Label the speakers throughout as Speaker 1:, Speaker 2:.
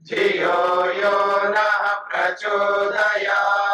Speaker 1: धियो यो नः प्रचोदयात्।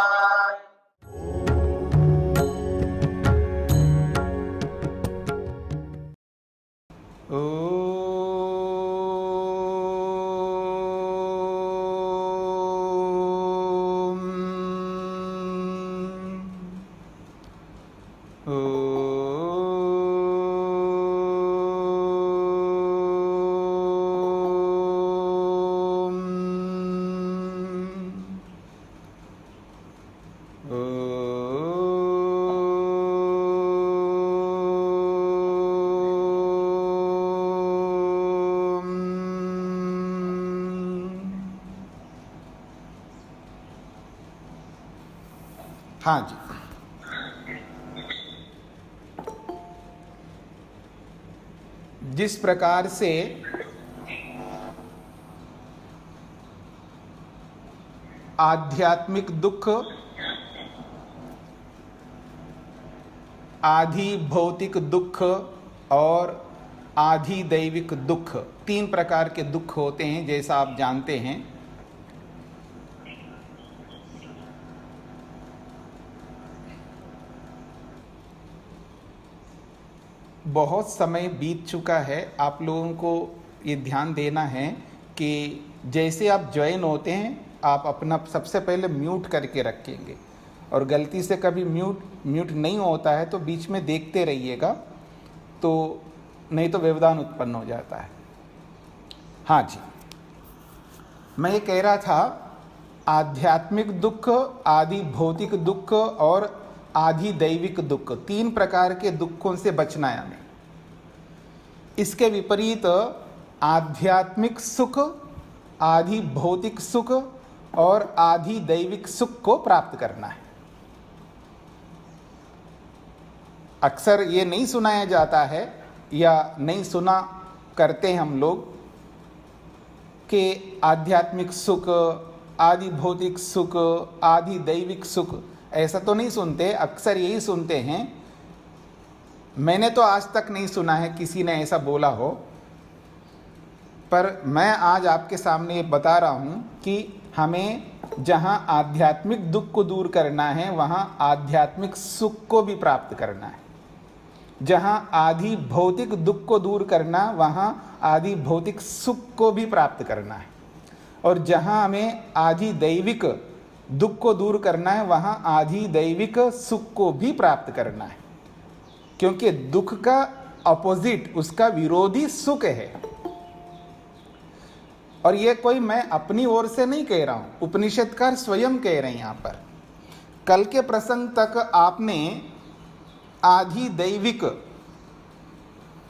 Speaker 2: हाँ जी, जिस प्रकार से आध्यात्मिक दुख, आधि भौतिक दुख और आधि दैविक दुख, तीन प्रकार के दुख होते हैं, जैसा आप जानते हैं। बहुत समय बीत चुका है, आप लोगों को ये ध्यान देना है कि जैसे आप ज्वाइन होते हैं आप अपना सबसे पहले म्यूट करके रखेंगे, और गलती से कभी म्यूट नहीं होता है तो बीच में देखते रहिएगा, तो नहीं तो व्यवधान उत्पन्न हो जाता है। हाँ जी, मैं ये कह रहा था, आध्यात्मिक दुख, आदि भौतिक दुख और आदि दैविक दुख, तीन प्रकार के दुखों से बचना है हमें। इसके विपरीत आध्यात्मिक सुख, आदि भौतिक सुख और आदि दैविक सुख को प्राप्त करना है। अक्सर ये नहीं सुनाया जाता है या नहीं सुना करते हैं हम लोग कि आध्यात्मिक सुख, आदि भौतिक सुख, आदि दैविक सुख, ऐसा तो नहीं सुनते। अक्सर यही सुनते हैं, मैंने तो आज तक नहीं सुना है किसी ने ऐसा बोला हो, पर मैं आज आपके सामने ये बता रहा हूँ कि हमें जहाँ आध्यात्मिक दुख को दूर करना है वहाँ आध्यात्मिक सुख को भी प्राप्त करना है। जहाँ आदि भौतिक दुख को दूर करना, वहाँ आदि भौतिक सुख को भी प्राप्त करना है। और जहाँ हमें आदि दैविक दुख को दूर करना है, वहाँ आदि दैविक सुख को भी प्राप्त करना है, क्योंकि दुख का अपोजिट, उसका विरोधी सुख है। और ये कोई मैं अपनी ओर से नहीं कह रहा हूँ, उपनिषदकार स्वयं कह रहे हैं। यहाँ पर कल के प्रसंग तक आपने आदि दैविक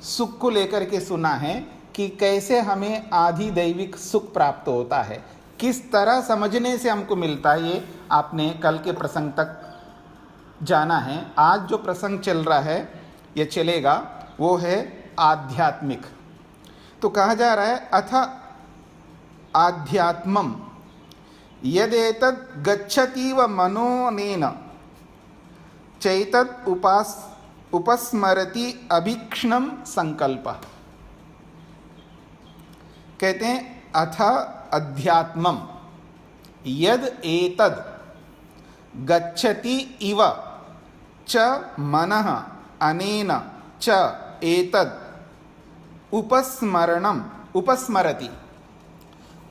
Speaker 2: सुख को लेकर के सुना है कि कैसे हमें आदि दैविक सुख प्राप्त होता है, किस तरह समझने से हमको मिलता है, ये आपने कल के प्रसंग तक जाना है। आज जो प्रसंग चल रहा है, ये चलेगा, वो है आध्यात्मिक। तो कहा जा रहा है, अथ आध्यात्मम यदेतद् गच्छतीव मनोनेन चैतद् उपस्मरति अभीक्ष्णम संकल्प। कहते हैं, अथ अध्यात्मम यद एतद् गच्छति इव च मनः अनेन च एतद्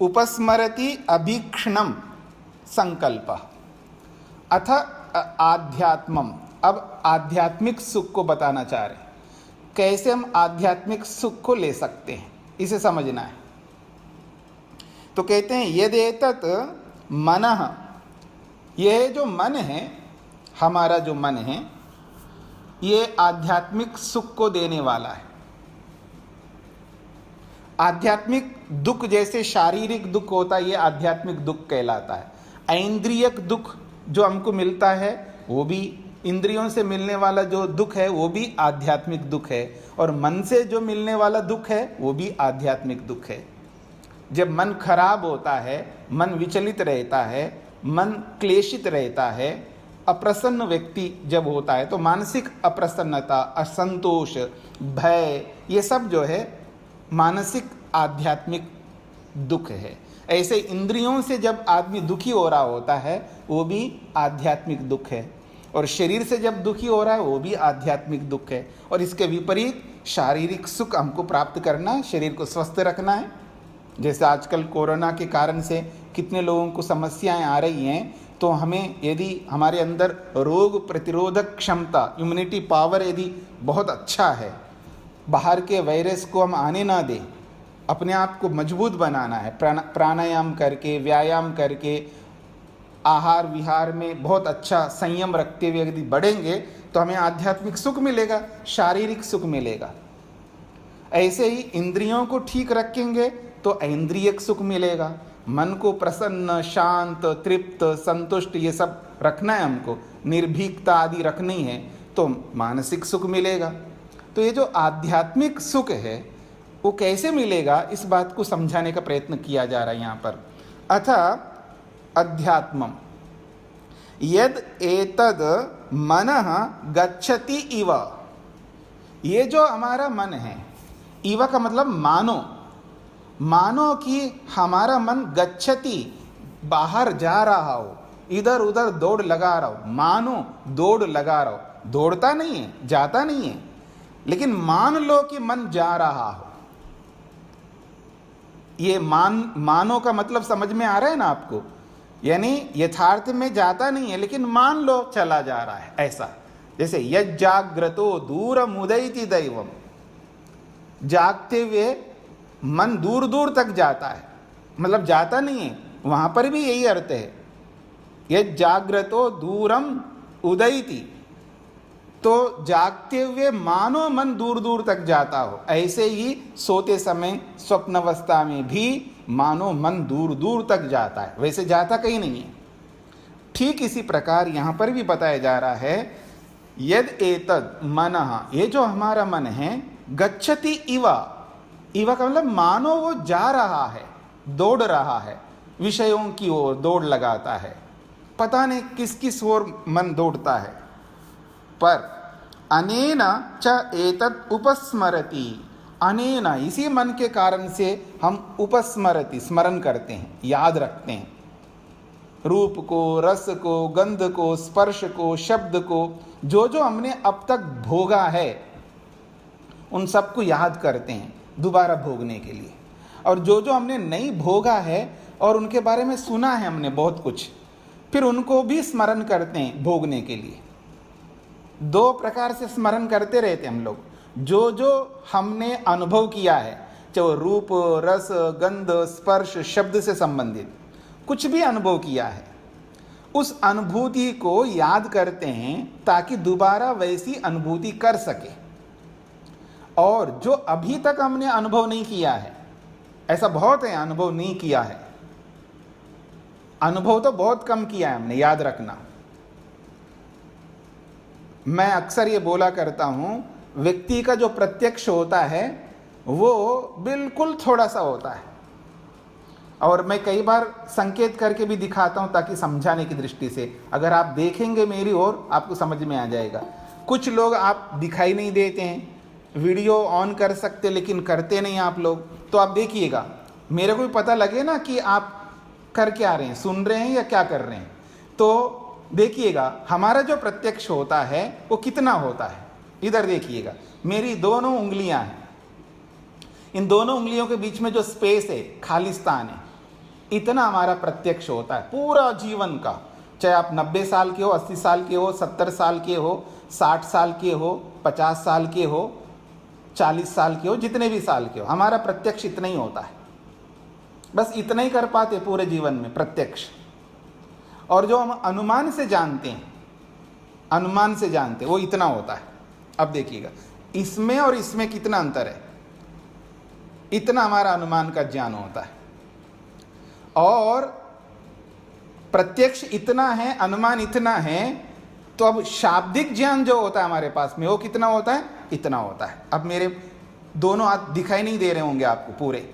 Speaker 2: उपस्मरति अभीक्ष्णम संकल्प। अथ आध्यात्मम, अब आध्यात्मिक सुख को बताना चाह रहे हैं, कैसे हम आध्यात्मिक सुख को ले सकते हैं, इसे समझना है। तो कहते हैं, यदेतत् मनः, यह जो मन है, हमारा जो मन है, ये आध्यात्मिक सुख को देने वाला है। आध्यात्मिक दुख जैसे शारीरिक दुख होता है, ये आध्यात्मिक दुख कहलाता है। ऐन्द्रियक दुख जो हमको मिलता है, वो भी इंद्रियों से मिलने वाला जो दुख है, वो भी आध्यात्मिक दुख है। और मन से जो मिलने वाला दुख है, वो भी आध्यात्मिक दुख है। जब मन खराब होता है, मन विचलित रहता है, मन क्लेशित रहता है, अप्रसन्न व्यक्ति जब होता है, तो मानसिक अप्रसन्नता, असंतोष, भय, ये सब जो है मानसिक आध्यात्मिक दुख है। ऐसे इंद्रियों से जब आदमी दुखी हो रहा होता है वो भी आध्यात्मिक दुख है, और शरीर से जब दुखी हो रहा है वो भी आध्यात्मिक दुख है। और इसके विपरीत शारीरिक सुख हमको प्राप्त करना है, शरीर को स्वस्थ रखना है। जैसे आजकल कोरोना के कारण से कितने लोगों को समस्याएं आ रही हैं, तो हमें यदि हमारे अंदर रोग प्रतिरोधक क्षमता, इम्यूनिटी पावर यदि बहुत अच्छा है, बाहर के वायरस को हम आने ना दें, अपने आप को मजबूत बनाना है, प्राणायाम करके, व्यायाम करके, आहार विहार में बहुत अच्छा संयम रखते हुए यदि बढ़ेंगे तो हमें आध्यात्मिक सुख मिलेगा, शारीरिक सुख मिलेगा। ऐसे ही इंद्रियों को ठीक रखेंगे तो ऐन्द्रियक सुख मिलेगा। मन को प्रसन्न, शांत, तृप्त, संतुष्ट ये सब रखना है हमको, निर्भीकता आदि रखनी है तो मानसिक सुख मिलेगा। तो ये जो आध्यात्मिक सुख है वो कैसे मिलेगा, इस बात को समझाने का प्रयत्न किया जा रहा है यहाँ पर। अथ अध्यात्मम यद एतद मनः गच्छति इव, ये जो हमारा मन है, इव का मतलब मानो, मानो कि हमारा मन गच्छति बाहर जा रहा हो, इधर उधर दौड़ लगा रहा हो, मानो दौड़ लगा रहा हो, दौड़ता नहीं है, जाता नहीं है, लेकिन मान लो कि मन जा रहा हो। ये मानो का मतलब समझ में आ रहा है ना आपको, यानी यथार्थ में जाता नहीं है लेकिन मान लो चला जा रहा है, ऐसा। जैसे यज्जाग्रतो दूरम उदयति दैवम, जागते हुए मन दूर दूर तक जाता है, मतलब जाता नहीं है, वहां पर भी यही अर्थ है। यज्जाग्रतो दूरम उदयति, तो जागते हुए मानो मन दूर दूर तक जाता हो, ऐसे ही सोते समय स्वप्नावस्था में भी मानो मन दूर दूर तक जाता है, वैसे जाता कहीं नहीं है। ठीक इसी प्रकार यहां पर भी बताया जा रहा है, यद एतद मनः, ये जो हमारा मन है, गच्छति इवा, इवा का मतलब मानो वो जा रहा है, दौड़ रहा है, विषयों की ओर दौड़ लगाता है, पता नहीं किस किस ओर मन दौड़ता है। पर अनेन च एतत् उपस्मरति, अनेन इसी मन के कारण से हम उपस्मरति स्मरण करते हैं, याद रखते हैं, रूप को, रस को, गंध को, स्पर्श को, शब्द को, जो जो हमने अब तक भोगा है उन सबको याद करते हैं दोबारा भोगने के लिए। और जो जो हमने नहीं भोगा है और उनके बारे में सुना है हमने बहुत कुछ, फिर उनको भी स्मरण करते हैं भोगने के लिए। दो प्रकार से स्मरण करते रहते हम लोग, जो जो हमने अनुभव किया है, चाहे वो रूप, रस, गंध, स्पर्श, शब्द से संबंधित कुछ भी अनुभव किया है, उस अनुभूति को याद करते हैं ताकि दोबारा वैसी अनुभूति कर सके। और जो अभी तक हमने अनुभव नहीं किया है, ऐसा बहुत है अनुभव नहीं किया है, अनुभव तो बहुत कम किया है हमने, याद रखना। मैं अक्सर ये बोला करता हूं, व्यक्ति का जो प्रत्यक्ष होता है वो बिल्कुल थोड़ा सा होता है, और मैं कई बार संकेत करके भी दिखाता हूं ताकि समझाने की दृष्टि से। अगर आप देखेंगे मेरी ओर आपको समझ में आ जाएगा। कुछ लोग आप दिखाई नहीं देते हैं, वीडियो ऑन कर सकते लेकिन करते नहीं आप लोग, तो आप देखिएगा, मेरे को भी पता लगे ना कि आप कर क्या रहे हैं, सुन रहे हैं या क्या कर रहे हैं। तो देखिएगा हमारा जो प्रत्यक्ष होता है वो कितना होता है। इधर देखिएगा, मेरी दोनों उंगलियां हैं, इन दोनों उंगलियों के बीच में जो स्पेस है, खालिस्तान है, इतना हमारा प्रत्यक्ष होता है पूरा जीवन का। चाहे आप 90 साल के हो, 80 साल के हो, 70 साल के हो, 60 साल के हो, 50 साल के हो, 40 साल के हो, जितने भी साल के हो, हमारा प्रत्यक्ष इतना ही होता है। बस इतना ही कर पाते पूरे जीवन में प्रत्यक्ष। और जो हम अनुमान से जानते हैं, अनुमान से जानते हैं, वो इतना होता है। अब देखिएगा इसमें और इसमें कितना अंतर है, इतना हमारा अनुमान का ज्ञान होता है। और प्रत्यक्ष इतना है, अनुमान इतना है, तो अब शाब्दिक ज्ञान जो होता है हमारे पास में वो कितना होता है, इतना होता है। अब मेरे दोनों हाथ दिखाई नहीं दे रहे होंगे आपको पूरे,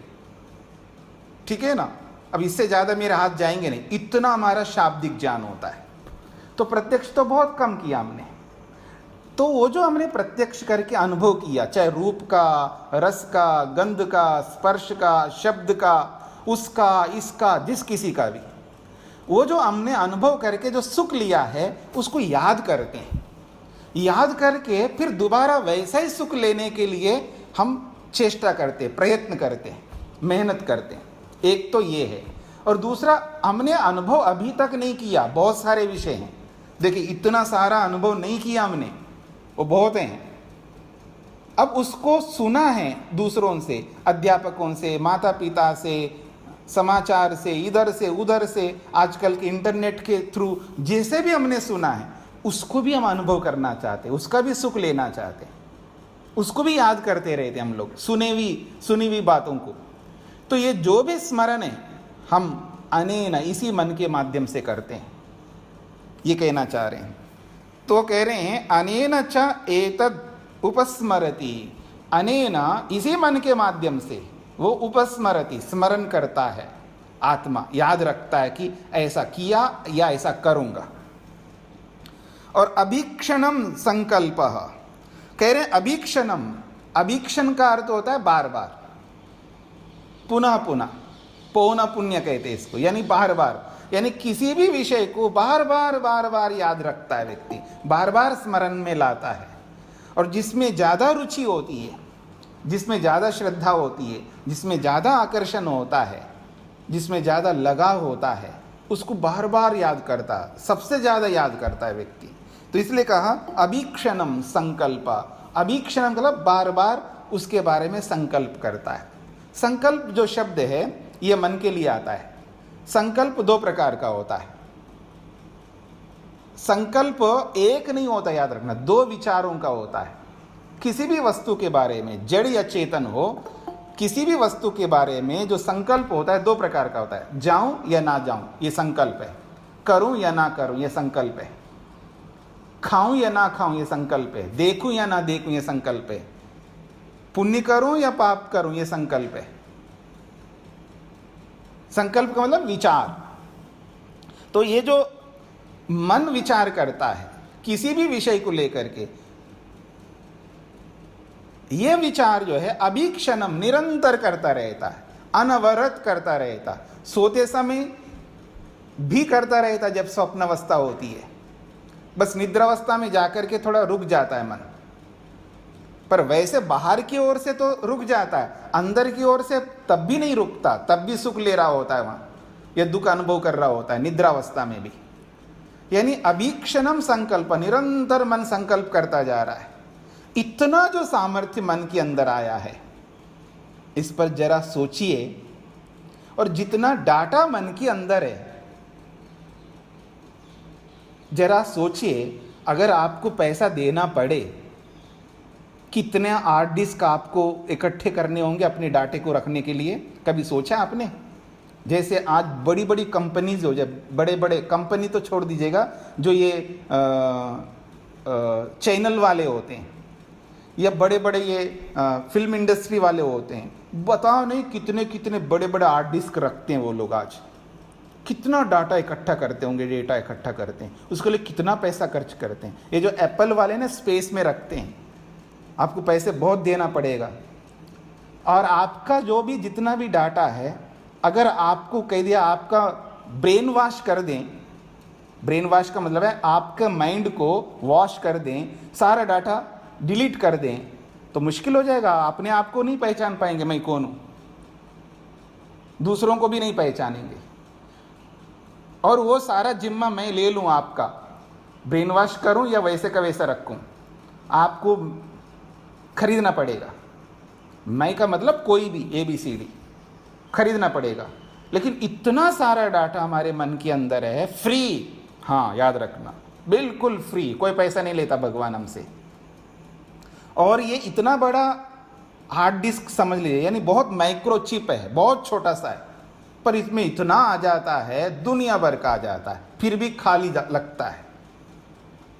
Speaker 2: ठीक है ना, अब इससे ज्यादा मेरे हाथ जाएंगे नहीं, इतना हमारा शाब्दिक ज्ञान होता है। तो प्रत्यक्ष तो बहुत कम किया हमने। तो वो जो हमने प्रत्यक्ष करके अनुभव किया, चाहे रूप का, रस का, गंध का, स्पर्श का, शब्द का, उसका, इसका, जिस किसी का भी, वो जो हमने अनुभव करके जो सुख लिया है उसको याद करते हैं। याद करके फिर दोबारा वैसा ही सुख लेने के लिए हम चेष्टा करते, प्रयत्न करते, मेहनत करते। एक तो ये है। और दूसरा, हमने अनुभव अभी तक नहीं किया, बहुत सारे विषय हैं। देखिए, इतना सारा अनुभव नहीं किया हमने, वो बहुत हैं। अब उसको सुना है दूसरों से, अध्यापकों से, माता पिता से, समाचार से, इधर से उधर से, आजकल के इंटरनेट के थ्रू जैसे भी हमने सुना है उसको भी हम अनुभव करना चाहते, उसका भी सुख लेना चाहते, उसको भी याद करते रहते हम लोग, सुनी हुई बातों को। तो ये जो भी स्मरण है हम अनेन, इसी मन के माध्यम से करते हैं, ये कहना चाह रहे हैं। तो कह रहे हैं अनेन च एतद उपस्मरति, अनेना, इसी मन के माध्यम से वो उपस्मरति, स्मरण करता है, आत्मा याद रखता है कि ऐसा किया या ऐसा करूंगा। और अभीक्षणम संकल्प, कह रहे हैं अभीक्षणम, अभीक्षण का अर्थ होता है बार बार, पुनः पुनः, पौन पुण्य कहते हैं इसको, यानी बार बार, यानी किसी भी विषय को बार बार याद रखता है व्यक्ति, बार बार स्मरण में लाता है। और जिसमें ज़्यादा रुचि होती है, जिसमें ज़्यादा श्रद्धा होती है, जिसमें ज़्यादा आकर्षण होता है, जिसमें ज़्यादा लगाव होता है, उसको बार बार याद करता, सबसे ज़्यादा याद करता है व्यक्ति। तो इसलिए कहा अभीक्षणम संकल्प, अभीक्षणम मतलब बार बार उसके बारे में संकल्प करता है। संकल्प जो शब्द है ये मन के लिए आता है। संकल्प दो प्रकार का होता है। संकल्प एक नहीं होता, याद रखना, दो विचारों का होता है। किसी भी वस्तु के बारे में, जड़ या चेतन हो, किसी भी वस्तु के बारे में जो संकल्प होता है दो प्रकार का होता है। जाऊं या ना जाऊं, ये संकल्प है। करूं या ना करूं, ये संकल्प है। खाऊं या ना खाऊं, ये संकल्प है। देखूं या ना देखूं, ये संकल्प है। पुण्य करूं या पाप करूं, ये संकल्प है। संकल्प का मतलब विचार। तो ये जो मन विचार करता है किसी भी विषय को लेकर के, यह विचार जो है अभीक्षणम, निरंतर करता रहता है, अनवरत करता रहता, सोते समय भी करता रहता, जब स्वप्नावस्था होती है। बस निद्रावस्था में जाकर के थोड़ा रुक जाता है मन, पर वैसे बाहर की ओर से तो रुक जाता है, अंदर की ओर से तब भी नहीं रुकता, तब भी सुख ले रहा होता है वहां, यह दुख अनुभव कर रहा होता है निद्रावस्था में भी। यानी अभीक्षणम संकल्प, निरंतर मन संकल्प करता जा रहा है। इतना जो सामर्थ्य मन के अंदर आया है, इस पर जरा सोचिए। और जितना डाटा मन के अंदर है, जरा सोचिए, अगर आपको पैसा देना पड़े, कितने हार्ड डिस्क आपको इकट्ठे करने होंगे अपने डाटे को रखने के लिए? कभी सोचा आपने? जैसे आज बड़ी बड़ी कंपनीज हो जाए, बड़े बड़े कंपनी तो छोड़ दीजिएगा, जो ये चैनल वाले होते हैं या बड़े बड़े ये फिल्म इंडस्ट्री वाले होते हैं, बताओ नहीं कितने कितने बड़े बड़े हार्ड डिस्क रखते हैं वो लोग। आज कितना डाटा इकट्ठा करते होंगे, डेटा इकट्ठा करते हैं, उसके लिए कितना पैसा खर्च करते हैं। ये जो एप्पल वाले ना स्पेस में रखते हैं, आपको पैसे बहुत देना पड़ेगा। और आपका जो भी जितना भी डाटा है, अगर आपको कह दिया आपका ब्रेन वॉश कर दें, ब्रेन वॉश का मतलब है आपके माइंड को वॉश कर दें, सारा डाटा डिलीट कर दें, तो मुश्किल हो जाएगा। अपने आप को नहीं पहचान पाएंगे मैं कौन हूं, दूसरों को भी नहीं पहचानेंगे। और वो सारा जिम्मा मैं ले लूं, आपका ब्रेन वॉश करूं या वैसे का वैसा रखूं, आपको खरीदना पड़ेगा। मैं का मतलब कोई भी ABCD खरीदना पड़ेगा। लेकिन इतना सारा डाटा हमारे मन के अंदर है, फ्री, हाँ याद रखना, बिल्कुल फ्री, कोई पैसा नहीं लेता भगवान हमसे। और ये इतना बड़ा हार्ड डिस्क समझ लीजिए, यानी बहुत माइक्रो चिप है, बहुत छोटा सा है, पर इसमें इतना आ जाता है, दुनिया भर का आ जाता है, फिर भी खाली लगता है।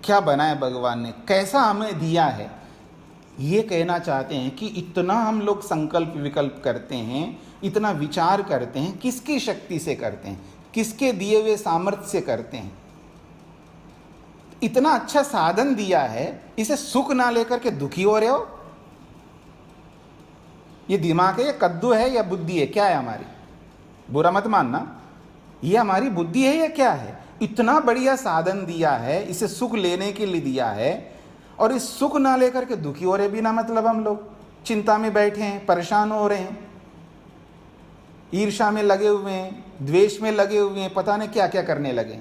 Speaker 2: क्या बनाया भगवान ने, कैसा हमें दिया है। ये कहना चाहते हैं कि इतना हम लोग संकल्प विकल्प करते हैं, इतना विचार करते हैं, किसकी शक्ति से करते हैं, किसके दिए हुए सामर्थ्य से करते हैं। इतना अच्छा साधन दिया है, इसे सुख ना लेकर के दुखी हो रहे हो। ये दिमाग है या कद्दू है या बुद्धि है, क्या है हमारी? बुरा मत मानना, ये हमारी बुद्धि है या क्या है? इतना बढ़िया साधन दिया है, इसे सुख लेने के लिए दिया है, और इस सुख ना लेकर के दुखी हो रहे बिना मतलब। हम लोग चिंता में बैठे हैं, परेशान हो रहे हैं, ईर्ष्या में लगे हुए हैं, द्वेष में लगे हुए हैं, पता नहीं क्या क्या करने लगे।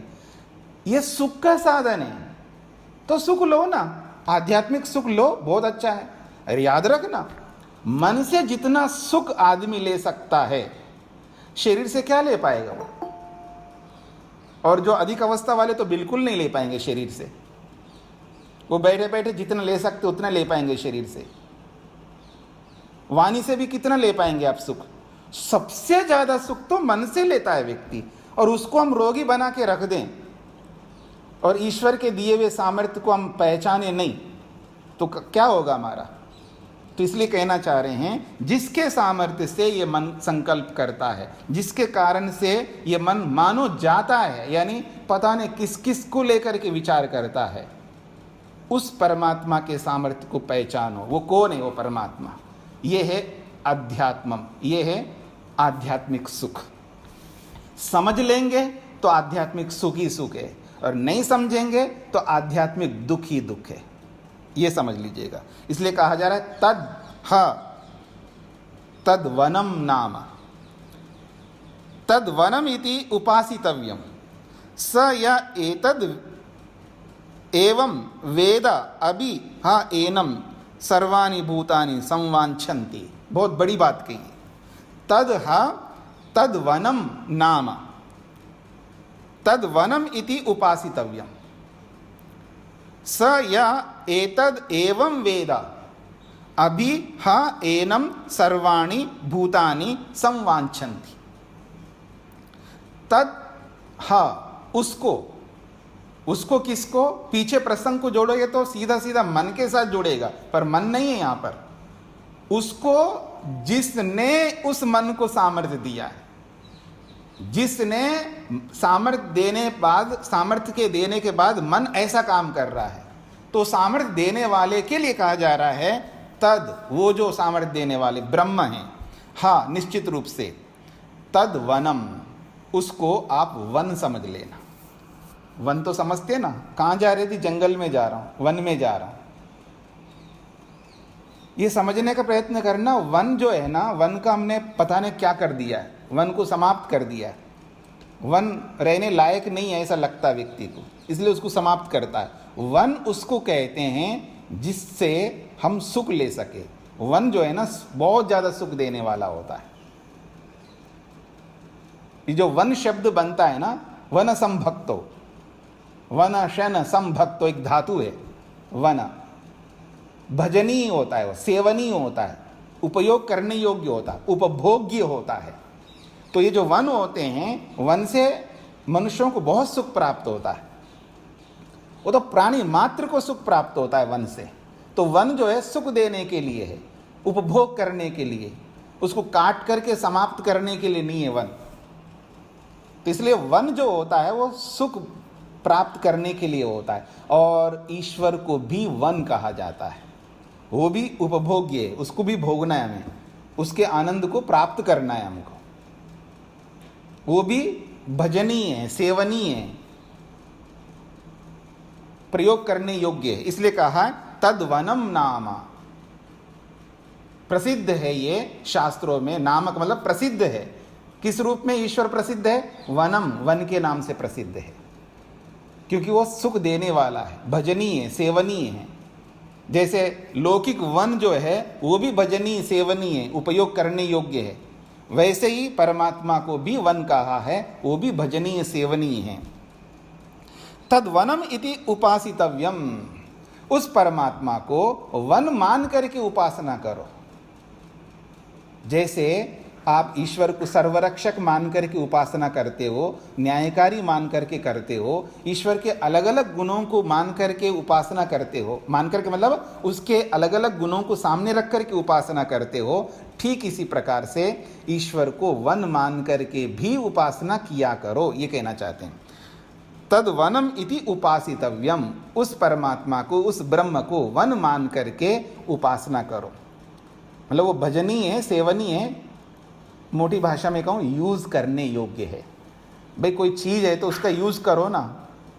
Speaker 2: ये सुख का साधन है, तो सुख लो ना, आध्यात्मिक सुख लो, बहुत अच्छा है। अरे याद रखना, मन से जितना सुख आदमी ले सकता है, शरीर से क्या ले पाएगा वो? और जो अधिक अवस्था वाले तो बिल्कुल नहीं ले पाएंगे शरीर से। वो बैठे बैठे जितना ले सकते उतना ले पाएंगे शरीर से। वाणी से भी कितना ले पाएंगे आप सुख? सबसे ज्यादा सुख तो मन से लेता है व्यक्ति, और उसको हम रोगी बना के रख दें और ईश्वर के दिए हुए सामर्थ्य को हम पहचाने नहीं, तो क्या होगा हमारा? तो इसलिए कहना चाह रहे हैं, जिसके सामर्थ्य से ये मन संकल्प करता है, जिसके कारण से ये मन मानो जाता है, यानी पता नहीं किस किस को लेकर के विचार करता है, उस परमात्मा के सामर्थ्य को पहचानो। वो कौन है? वो परमात्मा। ये है अध्यात्मम, ये है आध्यात्मिक सुख। समझ लेंगे तो आध्यात्मिक सुख ही सुख है, और नहीं समझेंगे तो आध्यात्मिक दुख ही दुख है। ये समझ लीजिएगा। इसलिए कहा जा रहा है तद्वनम नाम, तद्वनम इति उपासितव्यम, स य एतद् एवं वेद अभि हा एनम सर्वाणि भूतानि संवांछन्ति। बहुत बड़ी बात कही। तद्वनम नाम, तद्वनम इति उपासितव्यम, स य एतद् एवं वेद अभि हा एनम सर्वाणि भूतानि संवांछन्ति। तद हा, उसको किसको? पीछे प्रसंग को जोड़ोगे तो सीधा सीधा मन के साथ जुड़ेगा, पर मन नहीं है यहां पर। उसको जिसने उस मन को सामर्थ्य दिया है, जिसने सामर्थ्य के देने के बाद मन ऐसा काम कर रहा है, तो सामर्थ्य देने वाले के लिए कहा जा रहा है तद, वो जो सामर्थ्य देने वाले ब्रह्म हैं। हाँ, निश्चित रूप से तद वनम, उसको आप वन समझ लेना। वन तो समझते ना, कहाँ जा रही थी? जंगल में जा रहा हूं, वन में जा रहा हूं। ये समझने का प्रयत्न करना। वन जो है ना, वन का हमने पता नहीं क्या कर दिया है, वन को समाप्त कर दिया है। वन रहने लायक नहीं है ऐसा लगता है व्यक्ति को, इसलिए उसको समाप्त करता है। वन उसको कहते हैं जिससे हम सुख ले सके। वन जो है ना, बहुत ज्यादा सुख देने वाला होता है। ये जो वन शब्द बनता है ना, वन संभक्तो, वन शन संभक्तो एक धातु है। वन भजनीय होता है, वो सेवनीय होता है, उपयोग करने योग्य होता है, उपभोग्य होता है। तो ये जो वन होते हैं, वन से मनुष्यों को बहुत सुख प्राप्त होता है। वो तो प्राणी मात्र को सुख प्राप्त होता है वन से। तो वन जो है सुख देने के लिए है, उपभोग करने के लिए, उसको काट करके समाप्त करने के लिए नहीं है वन। तो इसलिए वन जो होता है वो सुख प्राप्त करने के लिए होता है। और ईश्वर को भी वन कहा जाता है, वो भी उपभोग्य है, उसको भी भोगना है हमें, उसके आनंद को प्राप्त करना है हमको। वो भी भजनीय है, सेवनीय है, प्रयोग करने योग्य है। इसलिए कहा है तद्वनम नाम। प्रसिद्ध है ये शास्त्रों में। नामक मतलब प्रसिद्ध है। किस रूप में ईश्वर प्रसिद्ध है? वनम, वन के नाम से प्रसिद्ध है, क्योंकि वो सुख देने वाला है, भजनीय है, सेवनीय है। जैसे लौकिक वन जो है वो भी भजनीय, सेवनीय है, उपयोग करने योग्य है, वैसे ही परमात्मा को भी वन कहा है, वो भी भजनीय, सेवनीय है। तद्वनम इति उपासितव्यम, उस परमात्मा को वन मान करके उपासना करो। जैसे आप ईश्वर को सर्वरक्षक मान करके उपासना करते हो, न्यायकारी मान करके करते हो, ईश्वर के अलग अलग गुणों को मान करके उपासना करते हो, मान करके मतलब उसके अलग अलग गुणों को सामने रख करके उपासना करते हो, ठीक इसी प्रकार से ईश्वर को वन मान करके भी उपासना किया करो, ये कहना चाहते हैं। तद्वनम इति उपासितव्यम, उस परमात्मा को, उस ब्रह्म को वन मान करके उपासना करो। मतलब वो भजनीय है, सेवनीय है, मोटी भाषा में कहूँ यूज़ करने योग्य है। भाई कोई चीज़ है तो उसका यूज़ करो ना,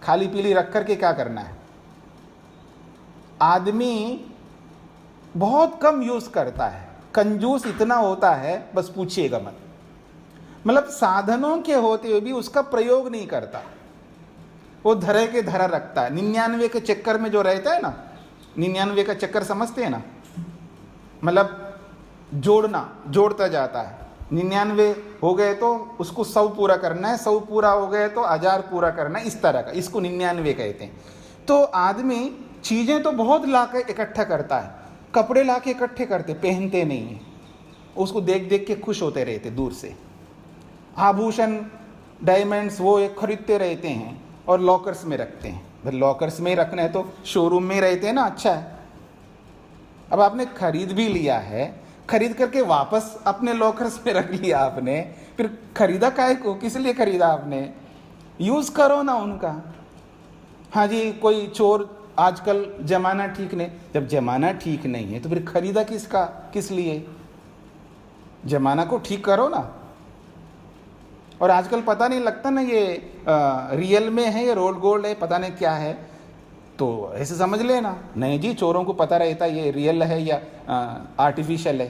Speaker 2: खाली पीली रख करके क्या करना है। आदमी बहुत कम यूज़ करता है, कंजूस इतना होता है बस पूछिएगा मत। मतलब साधनों के होते हुए भी उसका प्रयोग नहीं करता, वो धरे के धरा रखता है। 99 के चक्कर में जो रहता है ना, 99 का चक्कर समझते हैं ना, मतलब जोड़ता जाता है। 99 हो गए तो उसको 100 पूरा करना है, 100 पूरा हो गए तो 1000 पूरा करना है, इस तरह का, इसको 99 कहते हैं। तो आदमी चीज़ें तो बहुत ला के इकट्ठा करता है, कपड़े ला के इकट्ठे करते, पहनते नहीं है, उसको देख देख के खुश होते रहते दूर से। आभूषण डायमंड्स वो एक खरीदते रहते हैं और लॉकर्स में रखते हैं। भाई लॉकर्स में ही रखना है तो शोरूम में ही रहते हैं ना, अच्छा है। अब आपने खरीद भी लिया है, खरीद करके वापस अपने लॉकर्स में रख लिया आपने, फिर खरीदा काहे को, किस लिए खरीदा आपने? यूज़ करो ना उनका। हाँ जी, कोई चोर, आजकल जमाना ठीक नहीं, जब जमाना ठीक नहीं है तो फिर खरीदा किसका, किस लिए? जमाना को ठीक करो ना। और आजकल पता नहीं लगता ना ये रियल में है या रोड गोल्ड है, पता नहीं क्या है, तो ऐसे समझ लेना। नहीं जी, चोरों को पता रहता ये रियल है या आर्टिफिशियल है।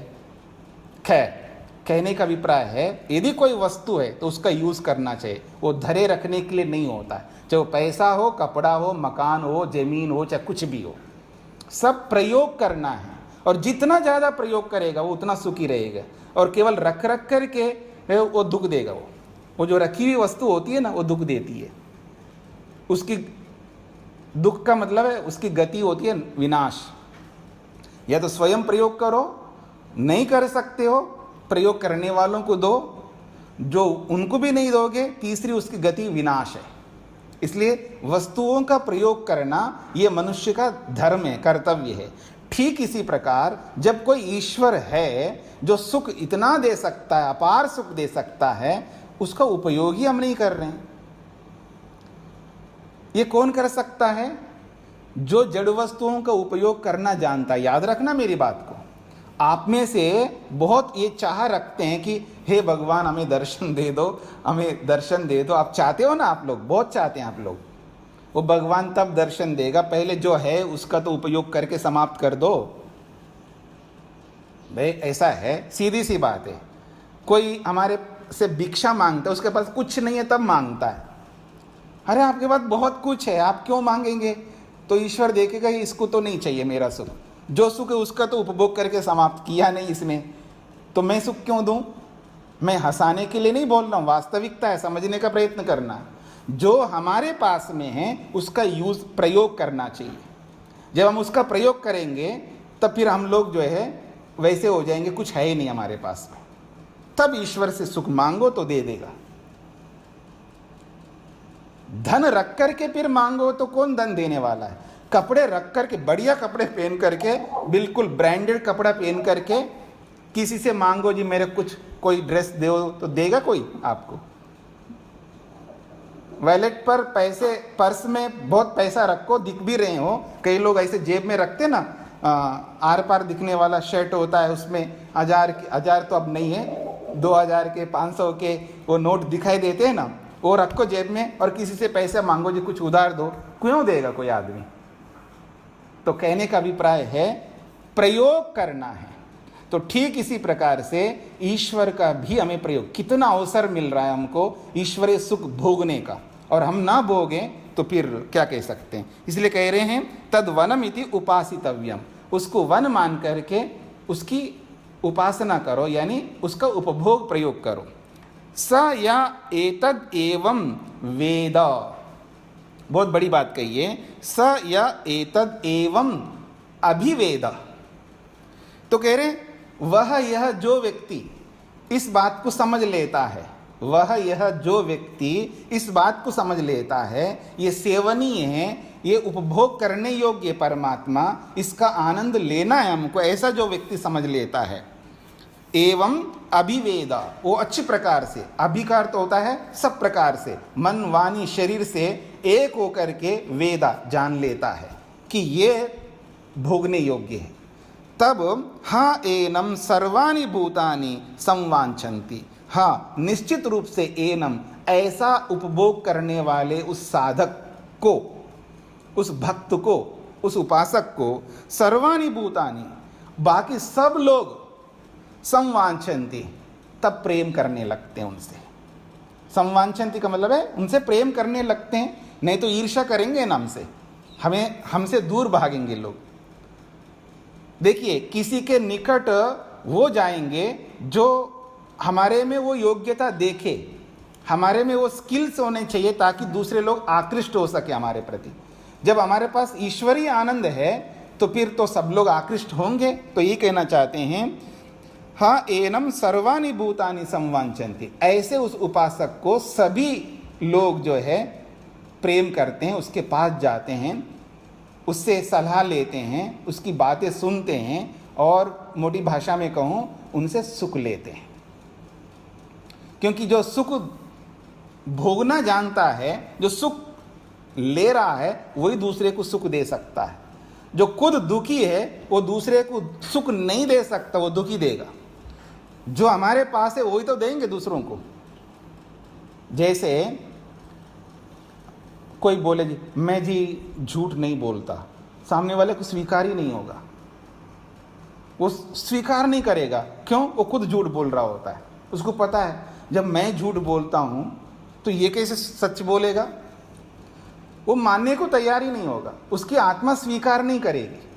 Speaker 2: खैर, कहने का अभिप्राय है यदि कोई वस्तु है तो उसका यूज़ करना चाहिए, वो धरे रखने के लिए नहीं होता है। चाहे वो पैसा हो, कपड़ा हो, मकान हो, ज़मीन हो, चाहे कुछ भी हो, सब प्रयोग करना है। और जितना ज़्यादा प्रयोग करेगा वो उतना सुखी रहेगा। और केवल रख करके वो दुख देगा। वो जो रखी हुई वस्तु होती है ना, वो दुख देती है। उसकी दुख का मतलब है उसकी गति होती है विनाश। या तो स्वयं प्रयोग करो, नहीं कर सकते हो प्रयोग करने वालों को दो, जो उनको भी नहीं दोगे, तीसरी उसकी गति विनाश है। इसलिए वस्तुओं का प्रयोग करना ये मनुष्य का धर्म है, कर्तव्य है। ठीक इसी प्रकार जब कोई ईश्वर है जो सुख इतना दे सकता है, अपार सुख दे सकता है, उसका उपयोग ही हम नहीं कर रहे हैं। ये कौन कर सकता है? जो जड़ वस्तुओं का उपयोग करना जानता है। याद रखना मेरी बात को। आप में से बहुत ये चाह रखते हैं कि हे भगवान हमें दर्शन दे दो, हमें दर्शन दे दो। आप चाहते हो ना, आप लोग बहुत चाहते हैं आप लोग। वो भगवान तब दर्शन देगा, पहले जो है उसका तो उपयोग करके समाप्त कर दो। भाई ऐसा है, सीधी सी बात है। कोई हमारे से भिक्षा मांगता है, उसके पास कुछ नहीं है तब मांगता है। अरे आपके पास बहुत कुछ है, आप क्यों मांगेंगे? तो ईश्वर देखेगा इसको तो नहीं चाहिए मेरा सुख, जो सुख है उसका तो उपभोग करके समाप्त किया नहीं इसमें, तो मैं सुख क्यों दूं? मैं हंसाने के लिए नहीं बोल रहा हूँ, वास्तविकता है, समझने का प्रयत्न करना। जो हमारे पास में है उसका यूज प्रयोग करना चाहिए। जब हम उसका प्रयोग करेंगे तब फिर हम लोग जो है वैसे हो जाएंगे, कुछ है ही नहीं हमारे पास में। तब ईश्वर से सुख मांगो तो दे देगा। धन रख करके फिर मांगो तो कौन धन देने वाला है? कपड़े रख करके, बढ़िया कपड़े पहन करके, बिल्कुल ब्रांडेड कपड़ा पहन करके किसी से मांगो जी मेरे कुछ कोई ड्रेस दो, तो देगा कोई आपको? वॉलेट पर पैसे, पर्स में बहुत पैसा रखो, दिख भी रहे हो, कई लोग ऐसे जेब में रखते ना, आर पार दिखने वाला शर्ट होता है, उसमें 1000 तो अब नहीं है, 2000 के 500 के वो नोट दिखाई देते हैं ना, वो रखो जेब में और किसी से पैसे मांगो जी कुछ उधार दो, क्यों देगा कोई आदमी? तो कहने का अभिप्राय है प्रयोग करना है। तो ठीक इसी प्रकार से ईश्वर का भी हमें प्रयोग, कितना अवसर मिल रहा है हमको ईश्वरीय सुख भोगने का, और हम ना भोगें तो फिर क्या कह सकते हैं। इसलिए कह रहे हैं तद वनम इति उपासितव्यम, उसको वन मान करके उसकी उपासना करो, यानी उसका उपभोग प्रयोग करो। स या एतद एवं वेद, बहुत बड़ी बात कही है, स या एतद एवं अभिवेद। तो कह रहे वह यह जो व्यक्ति इस बात को समझ लेता है, वह यह जो व्यक्ति इस बात को समझ लेता है ये सेवनीय है, ये उपभोग करने योग्य परमात्मा, इसका आनंद लेना है हमको, ऐसा जो व्यक्ति समझ लेता है। एवं अभिवेद, वो अच्छी प्रकार से, अभिकार तो होता है सब प्रकार से, मन वाणी शरीर से एक होकर के वेदा जान लेता है कि ये भोगने योग्य है। तब हाँ एनम सर्वाणि भूतानि संवांछन्ति। हाँ, निश्चित रूप से एनम, ऐसा उपभोग करने वाले उस साधक को, उस भक्त को, उस उपासक को, सर्वाणि भूतानि, बाकी सब लोग संवांछन्ति, तब प्रेम करने लगते हैं उनसे। संवांछन्ति का मतलब है उनसे प्रेम करने लगते हैं, नहीं तो ईर्ष्या करेंगे ना हमसे, हमसे दूर भागेंगे लोग। देखिए, किसी के निकट वो जाएंगे जो हमारे में वो योग्यता देखे, हमारे में वो स्किल्स होने चाहिए ताकि दूसरे लोग आकृष्ट हो सके हमारे प्रति। जब हमारे पास ईश्वरीय आनंद है तो फिर तो सब लोग आकृष्ट होंगे। तो ये कहना चाहते हैं, हाँ एनम सर्वाणि भूतानि संवांछन्ति, ऐसे उस उपासक को सभी लोग जो है प्रेम करते हैं, उसके पास जाते हैं, उससे सलाह लेते हैं, उसकी बातें सुनते हैं और मोटी भाषा में कहूँ उनसे सुख लेते हैं। क्योंकि जो सुख भोगना जानता है, जो सुख ले रहा है, वही दूसरे को सुख दे सकता है। जो खुद दुखी है वो दूसरे को सुख नहीं दे सकता, वो दुखी देगा। जो हमारे पास है वही तो देंगे दूसरों को। जैसे कोई बोले जी मैं जी झूठ नहीं बोलता, सामने वाले को स्वीकार ही नहीं होगा, वो स्वीकार नहीं करेगा। क्यों? वो खुद झूठ बोल रहा होता है। उसको पता है जब मैं झूठ बोलता हूं तो ये कैसे सच बोलेगा, वो मानने को तैयार ही नहीं होगा, उसकी आत्मा स्वीकार नहीं करेगी।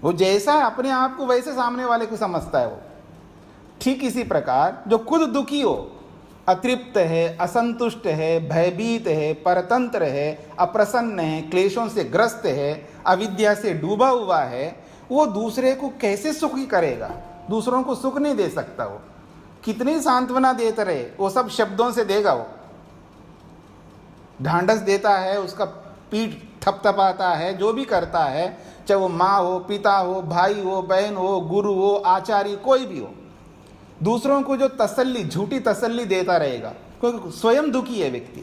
Speaker 2: वो जैसा है अपने आप को वैसे सामने वाले को समझता है वो। ठीक इसी प्रकार जो खुद दुखी हो, अतृप्त है, असंतुष्ट है, भयभीत है, परतंत्र है, अप्रसन्न है, क्लेशों से ग्रस्त है, अविद्या से डूबा हुआ है, वो दूसरे को कैसे सुखी करेगा? दूसरों को सुख नहीं दे सकता। वो कितनी सांत्वना देते रहे, वो सब शब्दों से देगा। वो ढांढस देता है, उसका पीठ थपथपाता है, जो भी करता है, चाहे वो माँ हो, पिता हो, भाई हो, बहन हो, गुरु हो, आचार्य, कोई भी हो, दूसरों को जो तसल्ली, झूठी तसल्ली देता रहेगा, क्योंकि स्वयं दुखी है व्यक्ति।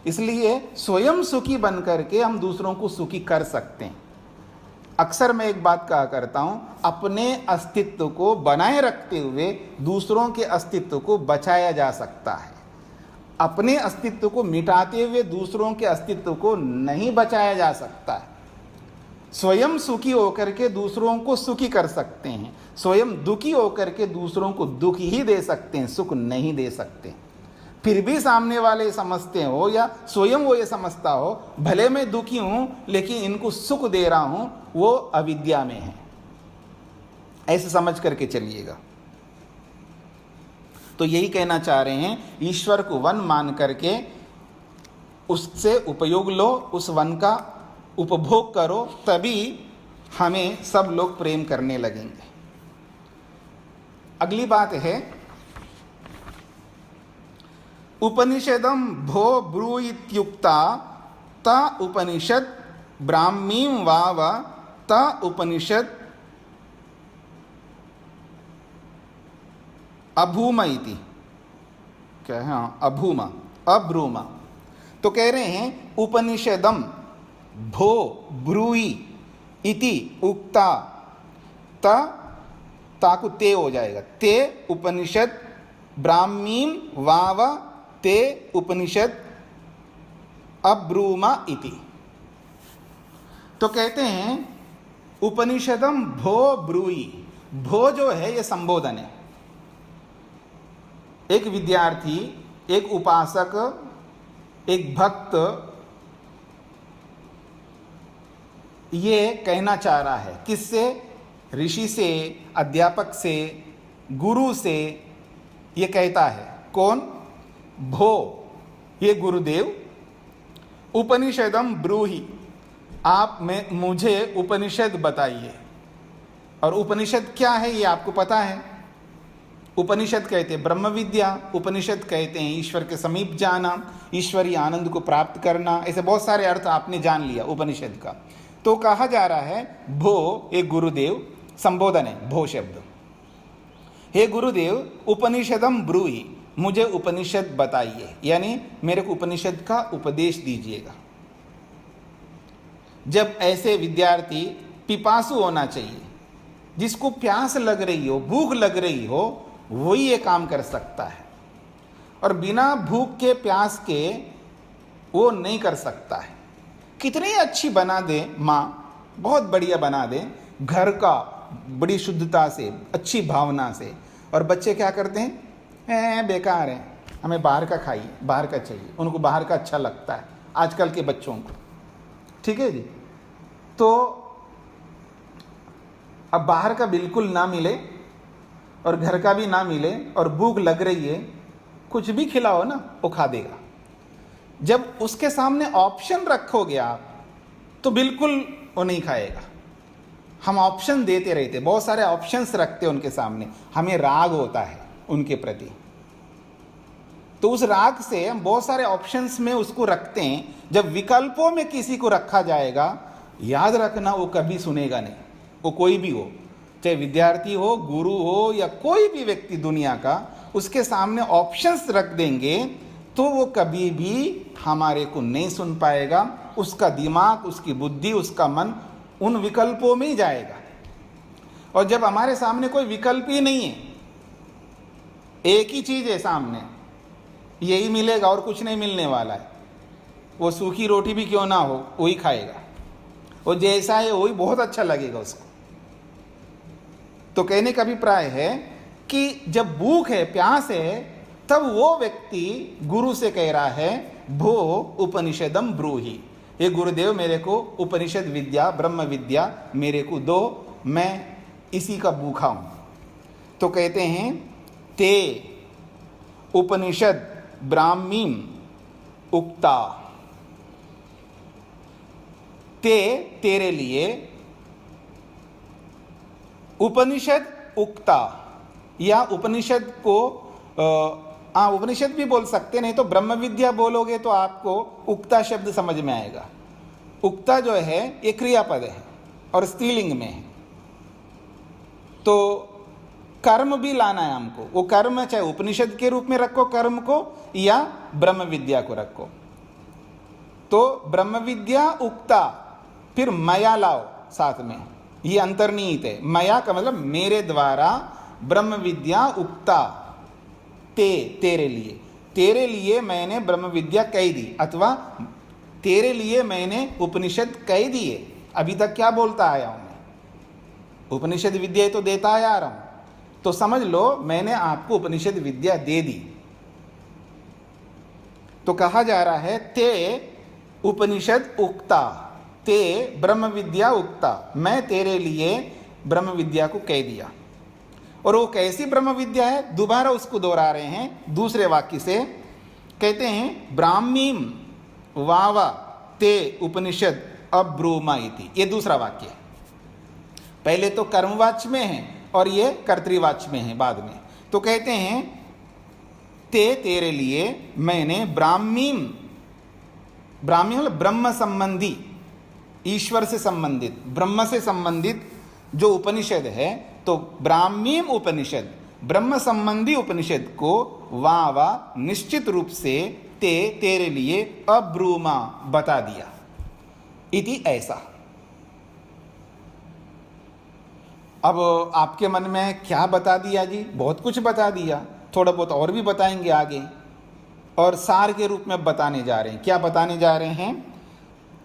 Speaker 2: इसलिए स्वयं सुखी बन करके हम दूसरों को सुखी कर सकते हैं। अक्सर मैं एक बात कहा करता हूं, अपने अस्तित्व को बनाए रखते हुए दूसरों के अस्तित्व को बचाया जा सकता है। अपने अस्तित्व को मिटाते हुए दूसरों के अस्तित्व को नहीं बचाया जा सकता है। स्वयं सुखी होकर के दूसरों को सुखी कर सकते हैं, स्वयं दुखी होकर के दूसरों को दुख ही दे सकते हैं, सुख नहीं दे सकते। फिर भी सामने वाले समझते हो या स्वयं वो ये समझता हो, भले मैं दुखी हूं लेकिन इनको सुख दे रहा हूं, वो अविद्या में है, ऐसे समझ करके चलिएगा। तो यही कहना चाह रहे हैं, ईश्वर को वन मान करके उससे उपयोग लो, उस वन का उपभोग करो, तभी हमें सब लोग प्रेम करने लगेंगे। अगली बात है, उपनिषदम भो ब्रूइत्युक्ता ता उपनिषद ब्राह्मीं वाव ता उपनिषद अभूमा इति, क्या है? हाँ, अभूमा, अब्रूमा। तो कह रहे हैं उपनिषदम भो ब्रूई इति उक्ता, ताकु ते हो जाएगा, ते उपनिषद ब्राह्मीं वाव ते उपनिषद अब्रूमा इति। तो कहते हैं उपनिषदम भो ब्रूई, भो जो है ये संबोधन है। एक विद्यार्थी, एक उपासक, एक भक्त ये कहना चाह रहा है, किससे? ऋषि से, अध्यापक से, गुरु से ये कहता है। कौन? भो, ये गुरुदेव, उपनिषदम ब्रूहि, आप में मुझे उपनिषद बताइए। और उपनिषद क्या है ये आपको पता है। उपनिषद कहते हैं ब्रह्म विद्या, उपनिषद कहते हैं ईश्वर के समीप जाना, ईश्वरीय आनंद को प्राप्त करना, ऐसे बहुत सारे अर्थ आपने जान लिया उपनिषद का। तो कहा जा रहा है भो, एक गुरुदेव, संबोधन है भो शब्द, हे गुरुदेव उपनिषदम ब्रूहि, मुझे उपनिषद बताइए, यानी मेरे को उपनिषद का उपदेश दीजिएगा। जब ऐसे विद्यार्थी पिपासु होना चाहिए, जिसको प्यास लग रही हो, भूख लग रही हो, वही ये काम कर सकता है। और बिना भूख के प्यास के वो नहीं कर सकता है। कितनी अच्छी बना दे माँ, बहुत बढ़िया बना दे घर का, बड़ी शुद्धता से, अच्छी भावना से, और बच्चे क्या करते हैं, बेकार है, हमें बाहर का खाइए, बाहर का चाहिए, उनको बाहर का अच्छा लगता है आजकल के बच्चों को। ठीक है जी। तो अब बाहर का बिल्कुल ना मिले और घर का भी ना मिले और भूख लग रही है, कुछ भी खिलाओ ना वो खा देगा। जब उसके सामने ऑप्शन रखोगे आप तो बिल्कुल वो नहीं खाएगा। हम ऑप्शन देते रहते, बहुत सारे ऑप्शंस रखते उनके सामने, हमें राग होता है उनके प्रति, तो उस राग से हम बहुत सारे ऑप्शंस में उसको रखते हैं। जब विकल्पों में किसी को रखा जाएगा, याद रखना वो कभी सुनेगा नहीं। वो कोई भी हो, चाहे विद्यार्थी हो, गुरु हो, या कोई भी व्यक्ति दुनिया का, उसके सामने ऑप्शंस रख देंगे तो वो कभी भी हमारे को नहीं सुन पाएगा। उसका दिमाग, उसकी बुद्धि, उसका मन उन विकल्पों में ही जाएगा। और जब हमारे सामने कोई विकल्प ही नहीं है, एक ही चीज है सामने, यही मिलेगा और कुछ नहीं मिलने वाला है, वो सूखी रोटी भी क्यों ना हो वही खाएगा, वो जैसा है वही बहुत अच्छा लगेगा उसको। तो कहने का अभिप्राय है कि जब भूख है, प्यास है, तब वो व्यक्ति गुरु से कह रहा है, भो उपनिषदम ब्रूहि, हे गुरुदेव मेरे को उपनिषद विद्या, ब्रह्म विद्या मेरे को दो, मैं इसी का भूखा हूं। तो कहते हैं, ते उपनिषद ब्राह्मीम उक्ता, ते तेरे लिए, उपनिषद उक्ता, या उपनिषद को उपनिषद भी बोल सकते, नहीं तो ब्रह्म विद्या बोलोगे तो आपको उक्ता शब्द समझ में आएगा। उक्ता जो है ये क्रियापद है और स्त्रीलिंग में है, तो कर्म भी लाना है हमको। वो कर्म चाहे उपनिषद के रूप में रखो कर्म को, या ब्रह्म विद्या को रखो। तो ब्रह्म विद्या उक्ता, फिर मया लाओ साथ में, ये अंतर्निहित है। मया का मतलब मेरे द्वारा ब्रह्म विद्या उक्ता, तेरे लिए, तेरे लिए मैंने ब्रह्म विद्या कह दी, अथवा तेरे लिए मैंने उपनिषद कह दिए। अभी तक क्या बोलता आया हूं मैं, उपनिषद विद्या तो देता आ रहा हूं, तो समझ लो मैंने आपको उपनिषद विद्या दे दी। तो कहा जा रहा है, ते उपनिषद उक्ता, ते ब्रह्म विद्या उक्ता, मैं तेरे लिए ब्रह्म विद्या को कह दिया। और वो कैसी ब्रह्म विद्या है, दोबारा उसको दोहरा रहे हैं दूसरे वाक्य से। कहते हैं, ब्राह्मीम वावा ते उपनिषद अब्रूमा इति, ये दूसरा वाक्य है। पहले तो कर्मवाच्य में है और ये कर्तृवाच्य में है बाद में। तो कहते हैं, ते तेरे लिए मैंने ब्राह्मीम, ब्राह्मी मतलब ब्रह्म संबंधी, ईश्वर से संबंधित, ब्रह्म से संबंधित जो उपनिषद है, तो ब्राह्मीम उपनिषद, ब्रह्म संबंधी उपनिषद को वावा निश्चित रूप से तेरे लिए अब्रूमा बता दिया इति, ऐसा। अब आपके मन में क्या बता दिया जी, बहुत कुछ बता दिया, थोड़ा बहुत और भी बताएंगे आगे, और सार के रूप में बताने जा रहे हैं। क्या बताने जा रहे हैं,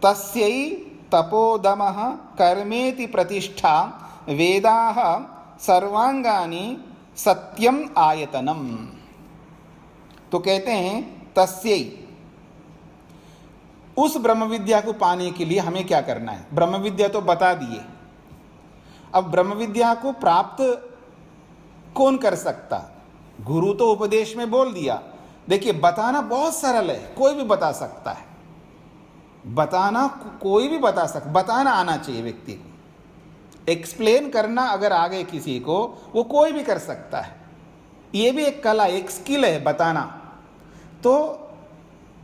Speaker 2: तस्यै तपोदमः कर्मेति प्रतिष्ठा वेदाः सर्वांगानि सत्यम आयतनम। तो कहते हैं, तस्यै, उस ब्रह्म विद्या को पाने के लिए हमें क्या करना है। ब्रह्म विद्या तो बता दिए, अब ब्रह्म विद्या को प्राप्त कौन कर सकता, गुरु तो उपदेश में बोल दिया। देखिए, बताना बहुत सरल है, कोई भी बता सकता है, बताना कोई भी बता सकता, बताना आना चाहिए व्यक्ति को। एक्सप्लेन करना अगर आ गए किसी को, वो कोई भी कर सकता है, ये भी एक कला, एक स्किल है बताना। तो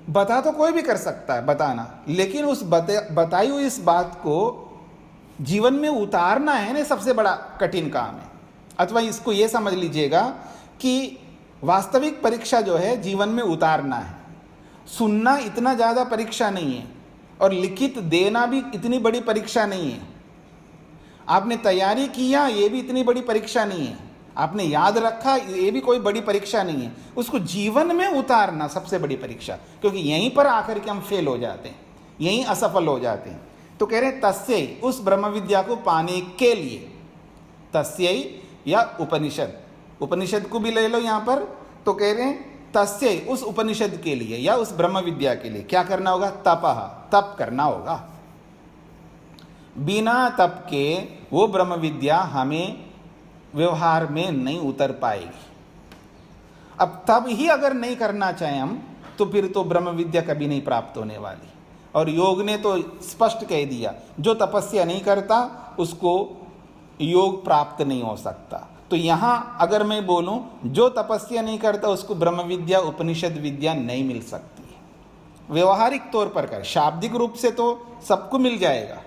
Speaker 2: बता तो कोई भी कर सकता है बताना, लेकिन उस बताई हुई इस बात को जीवन में उतारना है ना, सबसे बड़ा कठिन काम है। अथवा इसको ये समझ लीजिएगा कि वास्तविक परीक्षा जो है जीवन में उतारना है। सुनना इतना ज़्यादा परीक्षा नहीं है, और लिखित देना भी इतनी बड़ी परीक्षा नहीं है। आपने तैयारी किया, ये भी इतनी बड़ी परीक्षा नहीं है। आपने याद रखा, ये भी कोई बड़ी परीक्षा नहीं है। उसको जीवन में उतारना सबसे बड़ी परीक्षा, क्योंकि यहीं पर आकर के हम फेल हो जाते हैं, यहीं असफल हो जाते हैं। तो कह रहे हैं तस्यै, उस ब्रह्म विद्या को पाने के लिए। तस्यै या उपनिषद, उपनिषद को भी ले लो यहाँ पर। तो कह रहे हैं तस्यै, उस उपनिषद के लिए या उस ब्रह्म विद्या के लिए क्या करना होगा? तपः, तप करना होगा। बिना तप के वो ब्रह्म विद्या हमें व्यवहार में नहीं उतर पाएगी। अब तब ही अगर नहीं करना चाहें हम, तो फिर तो ब्रह्म विद्या कभी नहीं प्राप्त होने वाली। और योग ने तो स्पष्ट कह दिया, जो तपस्या नहीं करता उसको योग प्राप्त नहीं हो सकता। तो यहाँ अगर मैं बोलूं, जो तपस्या नहीं करता उसको ब्रह्म विद्या, उपनिषद विद्या नहीं मिल सकती है। व्यवहारिक तौर पर कर, शाब्दिक रूप से तो सबको मिल जाएगा।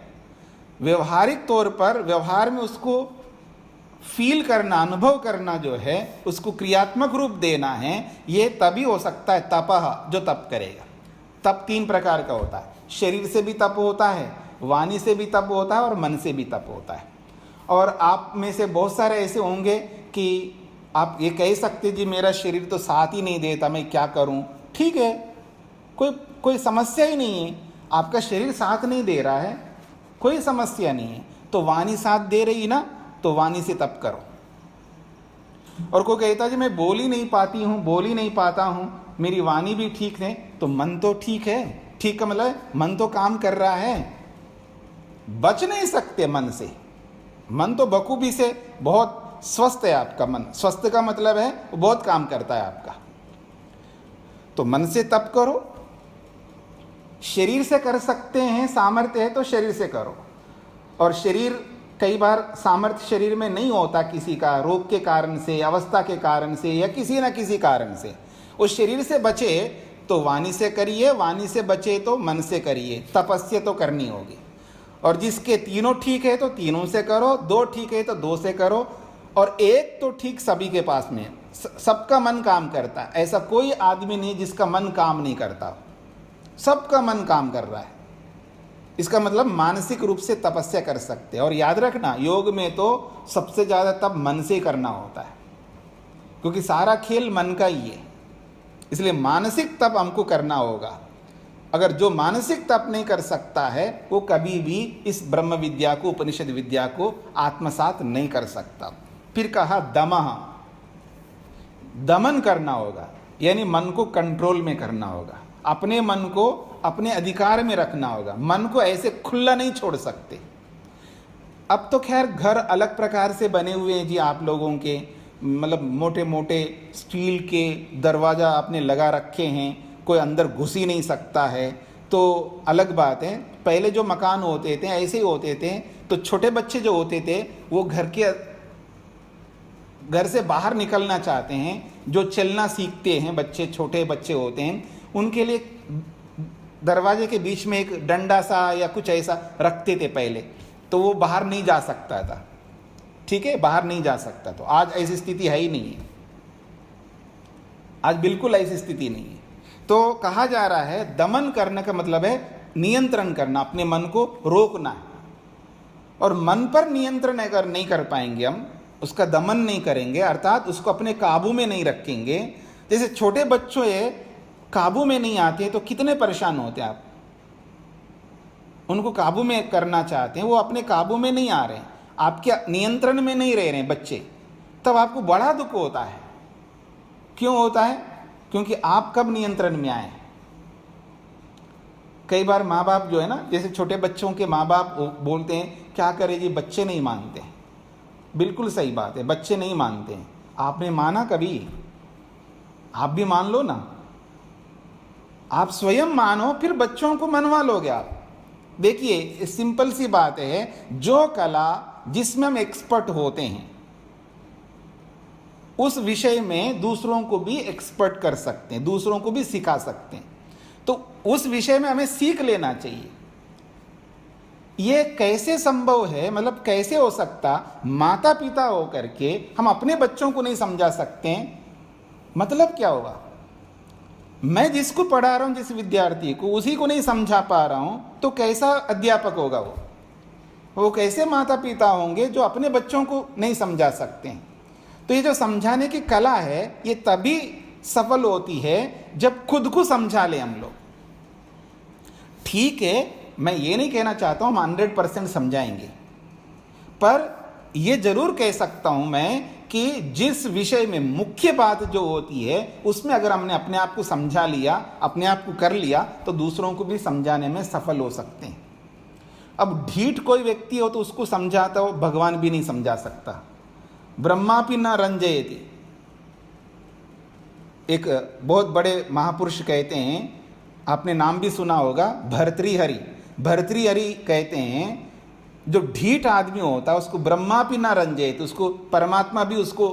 Speaker 2: व्यवहारिक तौर पर, व्यवहार में उसको फील करना, अनुभव करना जो है, उसको क्रियात्मक रूप देना है, ये तभी हो सकता है तपः, जो तप करेगा। तप 3 प्रकार का होता है। शरीर से भी तप होता है, वाणी से भी तप होता है और मन से भी तप होता है। और आप में से बहुत सारे ऐसे होंगे कि आप ये कह सकते जी मेरा शरीर तो साथ ही नहीं देता, मैं क्या करूं? ठीक है, कोई समस्या ही नहीं है। आपका शरीर साथ नहीं दे रहा है, कोई समस्या नहीं है। तो वाणी साथ दे रही ना, तो वाणी से तप करो। और कोई कहता जी मैं बोल ही नहीं पाती हूँ, बोल ही नहीं पाता हूँ, मेरी वाणी भी ठीक है, तो मन तो ठीक है। ठीक का मतलब मन तो काम कर रहा है। बच नहीं सकते मन से, मन तो बखूबी से बहुत स्वस्थ है आपका मन। स्वस्थ का मतलब है वो बहुत काम करता है आपका। तो मन से तप करो। शरीर से कर सकते हैं, सामर्थ्य है तो शरीर से करो। और शरीर, कई बार सामर्थ्य शरीर में नहीं होता, किसी का रोग के कारण से, अवस्था के कारण से, या किसी न किसी कारण से। उस शरीर से बचे तो वाणी से करिए, वाणी से बचे तो मन से करिए। तपस्या तो करनी होगी। और जिसके तीनों ठीक है तो तीनों से करो, 2 ठीक है तो 2 से करो, और एक तो ठीक सभी के पास में। सबका मन काम करता है, ऐसा कोई आदमी नहीं जिसका मन काम नहीं करता। सबका मन काम कर रहा है। इसका मतलब मानसिक रूप से तपस्या कर सकते हैं। और याद रखना, योग में तो सबसे ज़्यादा तप मन से करना होता है, क्योंकि सारा खेल मन का ही है। इसलिए मानसिक तप हमको करना होगा। अगर जो मानसिक तप नहीं कर सकता है, वो कभी भी इस ब्रह्म विद्या को, उपनिषद विद्या को आत्मसात नहीं कर सकता। फिर कहा दमः, दमन करना होगा, यानी मन को कंट्रोल में करना होगा। अपने मन को अपने अधिकार में रखना होगा। मन को ऐसे खुला नहीं छोड़ सकते। अब तो खैर घर अलग प्रकार से बने हुए हैं जी आप लोगों के, मतलब मोटे मोटे स्टील के दरवाज़ा आपने लगा रखे हैं, कोई अंदर घुस ही नहीं सकता है, तो अलग बात है। पहले जो मकान होते थे ऐसे ही होते थे। तो छोटे बच्चे जो होते थे वो घर से बाहर निकलना चाहते हैं, जो चलना सीखते हैं बच्चे, छोटे बच्चे होते हैं, उनके लिए दरवाजे के बीच में एक डंडा सा या कुछ ऐसा रखते थे पहले, तो वो बाहर नहीं जा सकता था। ठीक है, बाहर नहीं जा सकता। तो आज ऐसी स्थिति है ही नहीं है, आज बिल्कुल ऐसी स्थिति नहीं है। तो कहा जा रहा है दमन करने का मतलब है नियंत्रण करना, अपने मन को रोकना। और मन पर नियंत्रण अगर नहीं कर पाएंगे हम, उसका दमन नहीं करेंगे, अर्थात उसको अपने काबू में नहीं रखेंगे। जैसे छोटे बच्चों ये काबू में नहीं आते तो कितने परेशान होते हैं आप। उनको काबू में करना चाहते हैं, वो अपने काबू में नहीं आ रहे हैं, आपके नियंत्रण में नहीं रह रहे हैं बच्चे, तब आपको बड़ा दुख होता है। क्यों होता है? क्योंकि आप कब नियंत्रण में आए। कई बार माँ बाप जो है ना, जैसे छोटे बच्चों के माँ बाप बोलते हैं क्या करें जी, बच्चे नहीं मानते। बिल्कुल सही बात है, बच्चे नहीं मानते हैं। आपने माना कभी? आप भी मान लो ना, आप स्वयं मानो, फिर बच्चों को मनवा लोगे आप। देखिए सिंपल सी बात है, जो कला जिसमें हम एक्सपर्ट होते हैं उस विषय में दूसरों को भी एक्सपर्ट कर सकते हैं, दूसरों को भी सिखा सकते हैं। तो उस विषय में हमें सीख लेना चाहिए। ये कैसे संभव है, मतलब कैसे हो सकता, माता पिता होकर के हम अपने बच्चों को नहीं समझा सकते हैं? मतलब क्या होगा? मैं जिसको पढ़ा रहा हूं, जिस विद्यार्थी को, उसी को नहीं समझा पा रहा हूं, तो कैसा अध्यापक होगा वो? वो कैसे माता पिता होंगे जो अपने बच्चों को नहीं समझा सकते हैं। तो ये जो समझाने की कला है ये तभी सफल होती है जब खुद को समझा ले हम लोग। ठीक है, मैं ये नहीं कहना चाहता हूँ हम 100% समझाएंगे, पर ये जरूर कह सकता हूँ मैं कि जिस विषय में मुख्य बात जो होती है उसमें अगर हमने अपने आप को समझा लिया, अपने आप को कर लिया, तो दूसरों को भी समझाने में सफल हो सकते हैं। अब ढीठ कोई व्यक्ति हो तो उसको समझाता हो, भगवान भी नहीं समझा सकता। ब्रह्मापि न रंजयति, एक बहुत बड़े महापुरुष कहते हैं, आपने नाम भी सुना होगा, भर्तृहरि। भर्तृहरि कहते हैं जो ढीठ आदमी होता है उसको ब्रह्मापि न रंजयति, उसको परमात्मा भी उसको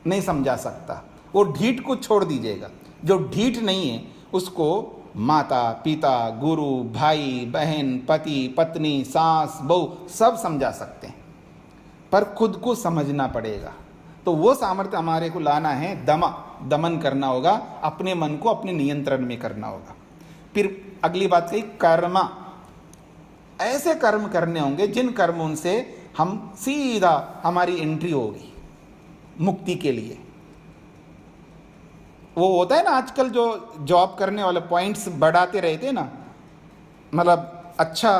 Speaker 2: नहीं समझा सकता। वो ढीठ को छोड़ दीजिएगा, जो ढीठ नहीं है उसको माता पिता गुरु भाई बहन पति पत्नी सास बहू सब समझा सकते हैं, पर खुद को समझना पड़ेगा। तो वो सामर्थ्य हमारे को लाना है, दमन करना होगा, अपने मन को अपने नियंत्रण में करना होगा। फिर अगली बात कही कर्म, ऐसे कर्म करने होंगे जिन कर्मों से हम सीधा हमारी एंट्री होगी मुक्ति के लिए। वो होता है ना आजकल जो जॉब करने वाले पॉइंट्स बढ़ाते रहते हैं ना, मतलब अच्छा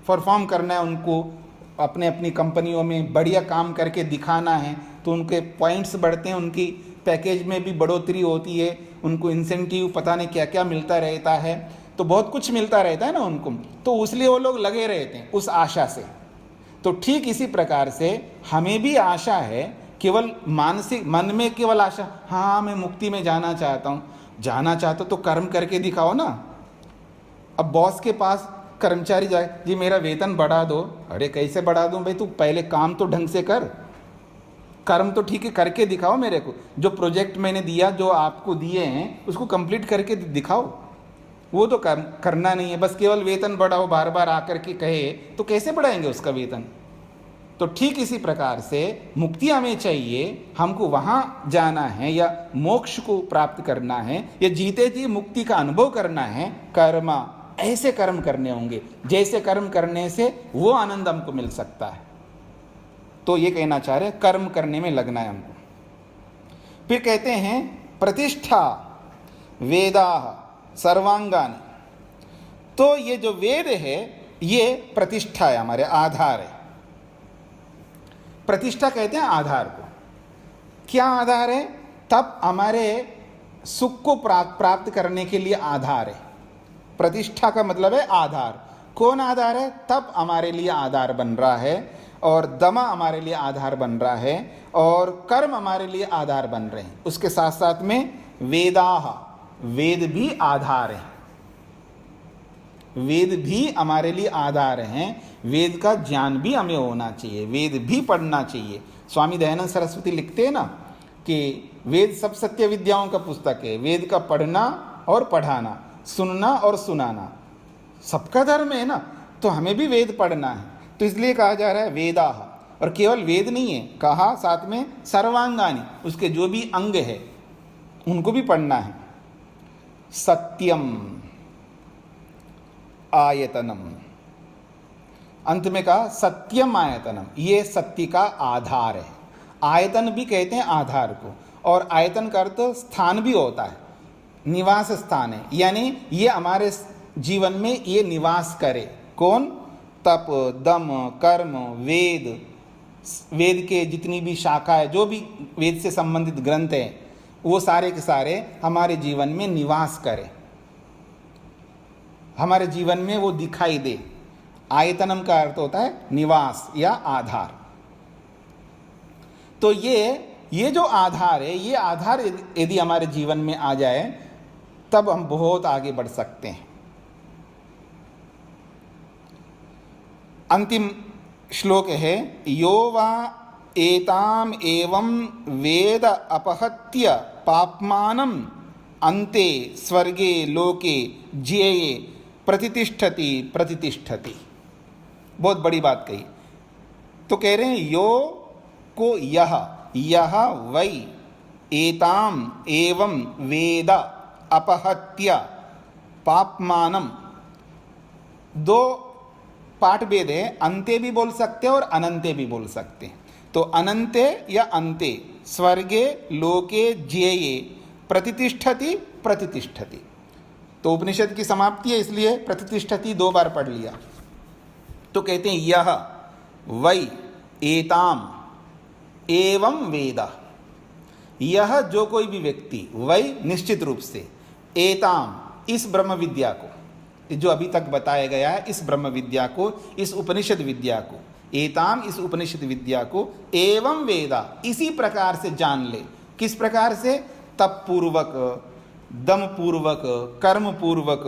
Speaker 2: परफॉर्म करना है उनको, अपने अपनी कंपनियों में बढ़िया काम करके दिखाना है तो उनके पॉइंट्स बढ़ते हैं, उनकी पैकेज में भी बढ़ोतरी होती है, उनको इंसेंटिव पता नहीं क्या क्या मिलता रहता है, तो बहुत कुछ मिलता रहता है ना उनको, तो इसलिए वो लोग लगे रहते हैं उस आशा से। तो ठीक इसी प्रकार से हमें भी आशा है, केवल मानसिक मन में केवल आशा, हाँ मैं मुक्ति में जाना चाहता हूँ, जाना चाहता तो कर्म करके दिखाओ ना। अब बॉस के पास कर्मचारी जाए, जी मेरा वेतन बढ़ा दो, अरे कैसे बढ़ा दूं भाई, तू पहले काम तो ढंग से कर, कर्म तो ठीक है करके दिखाओ मेरे को, जो प्रोजेक्ट मैंने दिया जो आपको दिए हैं उसको कंप्लीट करके दिखाओ। वो तो करना नहीं है, बस केवल वेतन बढ़ाओ बार बार आकर के कहे तो कैसे बढ़ाएंगे उसका वेतन। तो ठीक इसी प्रकार से मुक्ति हमें चाहिए, हमको वहाँ जाना है या मोक्ष को प्राप्त करना है या जीते जी मुक्ति का अनुभव करना है, कर्म, ऐसे कर्म करने होंगे जैसे कर्म करने से वो आनंद हमको मिल सकता है। तो ये कहना चाह रहे कर्म करने में लगना है हमको। फिर कहते हैं प्रतिष्ठा वेदा सर्वांगानि, तो ये जो वेद है ये प्रतिष्ठा है, हमारे आधार है। प्रतिष्ठा कहते हैं आधार को। क्या आधार है? तब हमारे सुख को प्राप्त करने के लिए आधार है। प्रतिष्ठा का मतलब है आधार। कौन आधार है? तब हमारे लिए आधार बन रहा है, और दमा हमारे लिए आधार बन रहा है, और कर्म हमारे लिए आधार बन रहे हैं। उसके साथ साथ में वेदाह, वेद भी आधार है, वेद भी हमारे लिए आधार हैं। वेद का ज्ञान भी हमें होना चाहिए, वेद भी पढ़ना चाहिए। स्वामी दयानंद सरस्वती लिखते हैं ना कि वेद सब सत्य विद्याओं का पुस्तक है, वेद का पढ़ना और पढ़ाना, सुनना और सुनाना सबका धर्म है ना, तो हमें भी वेद पढ़ना है। तो इसलिए कहा जा रहा है वेदाह, और केवल वेद नहीं है, कहा साथ में सर्वांगानि, उसके जो भी अंग है उनको भी पढ़ना है। सत्यम आयतनम, अंत में कहा सत्यम आयतनम, ये सत्य का आधार है। आयतन भी कहते हैं आधार को, और आयतन का अर्थ स्थान भी होता है, निवास स्थान है, यानी ये हमारे जीवन में ये निवास करे। कौन? तप दम कर्म वेद, वेद के जितनी भी शाखा है, जो भी वेद से संबंधित ग्रंथ हैं, वो सारे के सारे हमारे जीवन में निवास करें, हमारे जीवन में वो दिखाई दे। आयतनम का अर्थ होता है निवास या आधार। तो ये जो आधार है, ये आधार यदि हमारे जीवन में आ जाए तब हम बहुत आगे बढ़ सकते हैं। अंतिम श्लोक है, यो वा एताम एवं वेद अपहत्य पाप्मानम अन्ते स्वर्गे लोके ज्येये प्रतितिष्ठति प्रतितिष्ठति। बहुत बड़ी बात कही। तो कह रहे हैं यो को यह वै एताम एवं वेद अपहत्य पाप्मानम, दो पाठ भेद है, अंते भी बोल सकते हैं और अनंते भी बोल सकते हैं। तो अनंते या अंते, स्वर्गे लोके ज्येये प्रतितिष्ठति प्रतितिष्ठति। तो उपनिषद की समाप्ति है, इसलिए प्रतितिष्ठति 2 बार पढ़ लिया। तो कहते हैं यह वै एताम एवं वेद, यह जो कोई भी व्यक्ति, वै निश्चित रूप से, एताम इस ब्रह्म विद्या को, जो अभी तक बताया गया है, इस ब्रह्म विद्या को, इस उपनिषद विद्या को, एताम इस उपनिषद विद्या को, एवं वेदा इसी प्रकार से जान ले। किस प्रकार से? तप पूर्वक, दम पूर्वक, कर्म पूर्वक,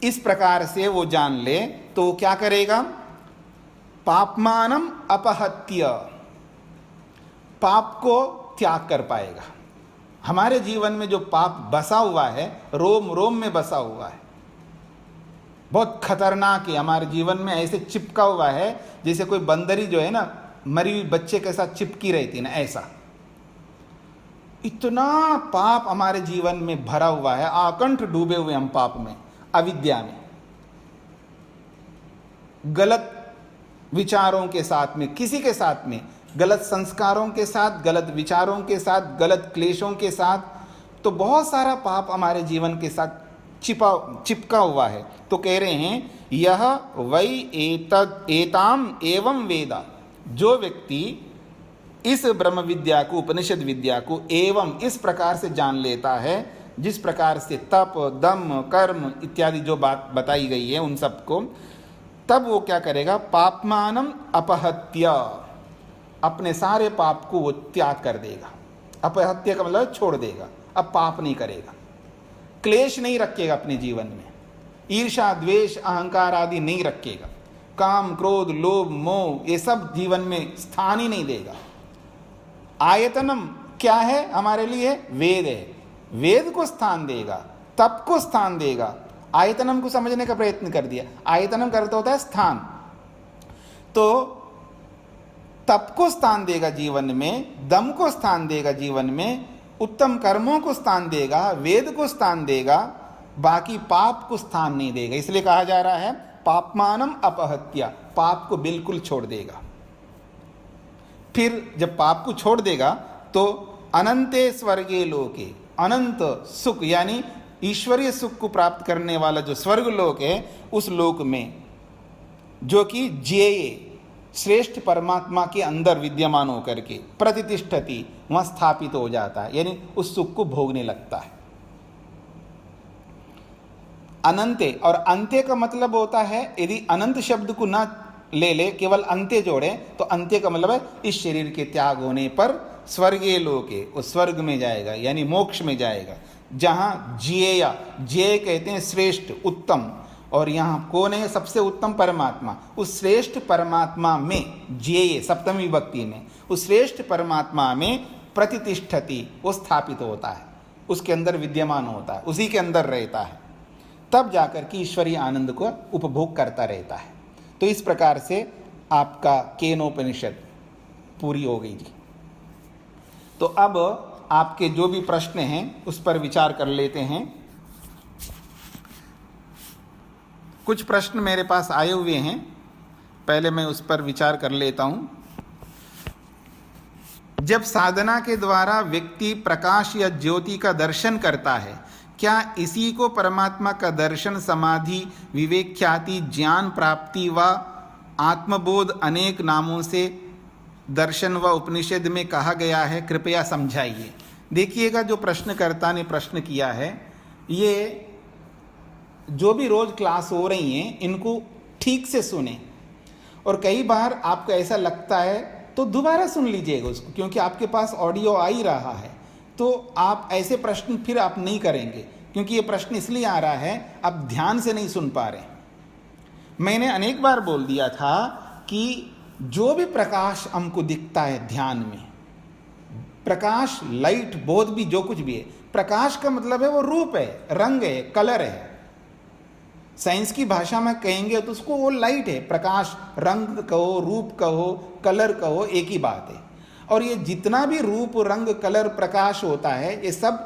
Speaker 2: इस प्रकार से वो जान ले तो क्या करेगा? पापमानम अपहत्य, पाप को त्याग कर पाएगा। हमारे जीवन में जो पाप बसा हुआ है, रोम रोम में बसा हुआ है, बहुत खतरनाक है, हमारे जीवन में ऐसे चिपका हुआ है जैसे कोई बंदरी जो है ना मरी हुई बच्चे के साथ चिपकी रहती ना, ऐसा इतना पाप हमारे जीवन में भरा हुआ है, आकंठ डूबे हुए हम पाप में, अविद्या में, गलत विचारों के साथ में, किसी के साथ में, गलत संस्कारों के साथ, गलत विचारों के साथ, गलत क्लेशों के साथ, तो बहुत सारा पाप हमारे जीवन के साथ चिपका हुआ है। तो कह रहे हैं यह वै एताम एवं वेदा, जो व्यक्ति इस ब्रह्म विद्या को, उपनिषद विद्या को एवं इस प्रकार से जान लेता है, जिस प्रकार से तप, दम, कर्म इत्यादि जो बात बताई गई है उन सबको, तब वो क्या करेगा? पापमानम अपहत्य, अपने सारे पाप को वो त्याग कर देगा। अपहत्य का मतलब छोड़ देगा, अब पाप नहीं करेगा, क्लेश नहीं रखेगा अपने जीवन में, ईर्ष्या द्वेष अहंकार आदि नहीं रखेगा, काम क्रोध लोभ मोह ये सब जीवन में स्थान ही नहीं देगा। आयतनम क्या है हमारे लिए? वेद है, वेद को स्थान देगा, तप को स्थान देगा। आयतनम को समझने का प्रयत्न कर दिया, आयतनम का अर्थ होता है स्थान, तो तप को स्थान देगा जीवन में, दम को स्थान देगा जीवन में, उत्तम कर्मों को स्थान देगा, वेद को स्थान देगा, बाकी पाप को स्थान नहीं देगा। इसलिए कहा जा रहा है पापमानम अपहत्या, पाप को बिल्कुल छोड़ देगा। फिर जब पाप को छोड़ देगा तो अनंते स्वर्गे लोके, अनंत सुख यानी ईश्वरीय सुख को प्राप्त करने वाला जो स्वर्ग लोक है, उस लोक में जो कि ज्येय श्रेष्ठ परमात्मा के अंदर विद्यमान होकर के प्रतितिष्ठति, वहां स्थापित हो जाता है, यानी उस सुख को भोगने लगता है। अनंते, और अंत्य का मतलब होता है, यदि अनंत शब्द को ना ले केवल अंत्य जोड़े तो अंत्य का मतलब है इस शरीर के त्याग होने पर स्वर्गीय लोके, उस स्वर्ग में जाएगा, यानी मोक्ष में जाएगा, जहां ज्येय, ज्येय कहते हैं श्रेष्ठ उत्तम, और यहाँ कौन है सबसे उत्तम? परमात्मा। उस श्रेष्ठ परमात्मा में, ज्येय सप्तमी विभक्ति में, उस श्रेष्ठ परमात्मा में प्रतितिष्ठति, वो स्थापित होता है, उसके अंदर विद्यमान होता है, उसी के अंदर रहता है, तब जाकर के ईश्वरीय आनंद को उपभोग करता रहता है। तो इस प्रकार से आपका केनोपनिषद पूरी हो गई जी। तो अब आपके जो भी प्रश्न हैं उस पर विचार कर लेते हैं। कुछ प्रश्न मेरे पास आए हुए हैं, पहले मैं उस पर विचार कर लेता हूं। जब साधना के द्वारा व्यक्ति प्रकाश या ज्योति का दर्शन करता है, क्या इसी को परमात्मा का दर्शन, समाधि, विवेक, ख्याति, ज्ञान प्राप्ति व आत्मबोध अनेक नामों से दर्शन व उपनिषद में कहा गया है? कृपया समझाइए। देखिएगा, जो प्रश्नकर्ता ने प्रश्न किया है, ये जो भी रोज क्लास हो रही हैं इनको ठीक से सुने, और कई बार आपको ऐसा लगता है तो दोबारा सुन लीजिएगा उसको, क्योंकि आपके पास ऑडियो आ ही रहा है, तो आप ऐसे प्रश्न फिर आप नहीं करेंगे, क्योंकि ये प्रश्न इसलिए आ रहा है आप ध्यान से नहीं सुन पा रहे। मैंने अनेक बार बोल दिया था कि जो भी प्रकाश हमको दिखता है ध्यान में, प्रकाश, लाइट, बोध भी, जो कुछ भी है, प्रकाश का मतलब है वो रूप है, रंग है, कलर है। साइंस की भाषा में कहेंगे तो उसको वो लाइट है, प्रकाश, रंग कहो, रूप कहो, कलर कहो, एक ही बात है। और ये जितना भी रूप, रंग, कलर, प्रकाश होता है, ये सब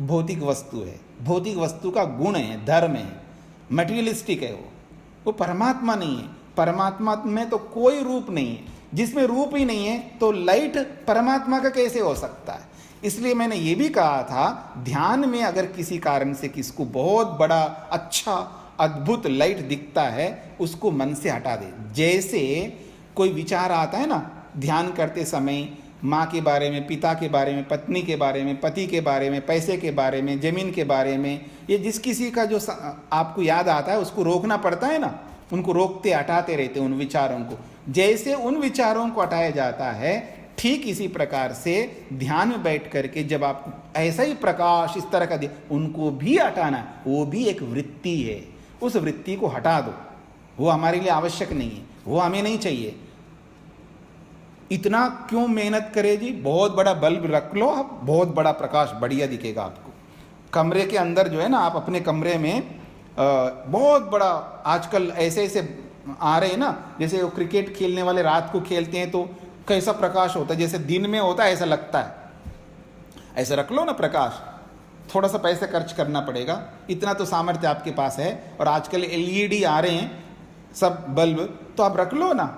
Speaker 2: भौतिक वस्तु है, भौतिक वस्तु का गुण है, धर्म है, मटेरियलिस्टिक है वो। वो परमात्मा नहीं है। परमात्मा में तो कोई रूप नहीं है। जिसमें रूप ही नहीं है तो लाइट परमात्मा का कैसे हो सकता है? इसलिए मैंने ये भी कहा था, ध्यान में अगर किसी कारण से किसको बहुत बड़ा अच्छा अद्भुत लाइट दिखता है, उसको मन से हटा दे। जैसे कोई विचार आता है ना ध्यान करते समय, माँ के बारे में, पिता के बारे में, पत्नी के बारे में, पति के बारे में, पैसे के बारे में, जमीन के बारे में, ये जिस किसी का जो आपको याद आता है उसको रोकना पड़ता है ना, उनको रोकते हटाते रहते उन विचारों को। जैसे उन विचारों को हटाया जाता है, ठीक इसी प्रकार से ध्यान में बैठ करके जब आप ऐसा ही प्रकाश इस तरह का दे, उनको भी हटाना है। वो भी एक वृत्ति है, उस वृत्ति को हटा दो। वो हमारे लिए आवश्यक नहीं है, वो हमें नहीं चाहिए। इतना क्यों मेहनत करे जी? बहुत बड़ा बल्ब रख लो आप, बहुत बड़ा प्रकाश बढ़िया दिखेगा आपको। कमरे के अंदर जो है ना, आप अपने कमरे में बहुत बड़ा, आजकल ऐसे ऐसे आ रहे हैं ना, जैसे वो क्रिकेट खेलने वाले रात को खेलते हैं तो कैसा प्रकाश होता है, जैसे दिन में होता है ऐसा लगता है। ऐसा रख लो ना प्रकाश, थोड़ा सा पैसे खर्च करना पड़ेगा, इतना तो सामर्थ्य आपके पास है। और आजकल LED आ रहे हैं सब बल्ब, तो आप रख लो ना,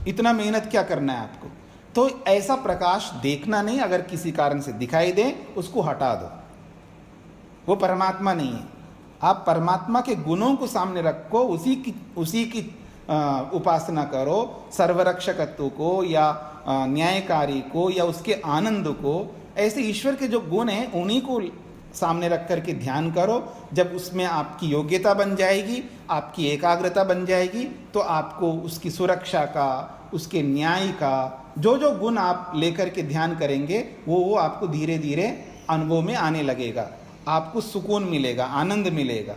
Speaker 2: इतना मेहनत क्या करना है आपको? तो ऐसा प्रकाश देखना नहीं, अगर किसी कारण से दिखाई दे उसको हटा दो। वो परमात्मा नहीं है। आप परमात्मा के गुणों को सामने रखो, उसी की उपासना करो। सर्वरक्षकत्व को या न्यायकारी को या उसके आनंद को, ऐसे ईश्वर के जो गुण हैं उन्हीं को सामने रख करके ध्यान करो। जब उसमें आपकी योग्यता बन जाएगी, आपकी एकाग्रता बन जाएगी, तो आपको उसकी सुरक्षा का, उसके न्याय का जो जो गुण आप लेकर के ध्यान करेंगे, वो आपको धीरे धीरे अनुभव में आने लगेगा। आपको सुकून मिलेगा, आनंद मिलेगा।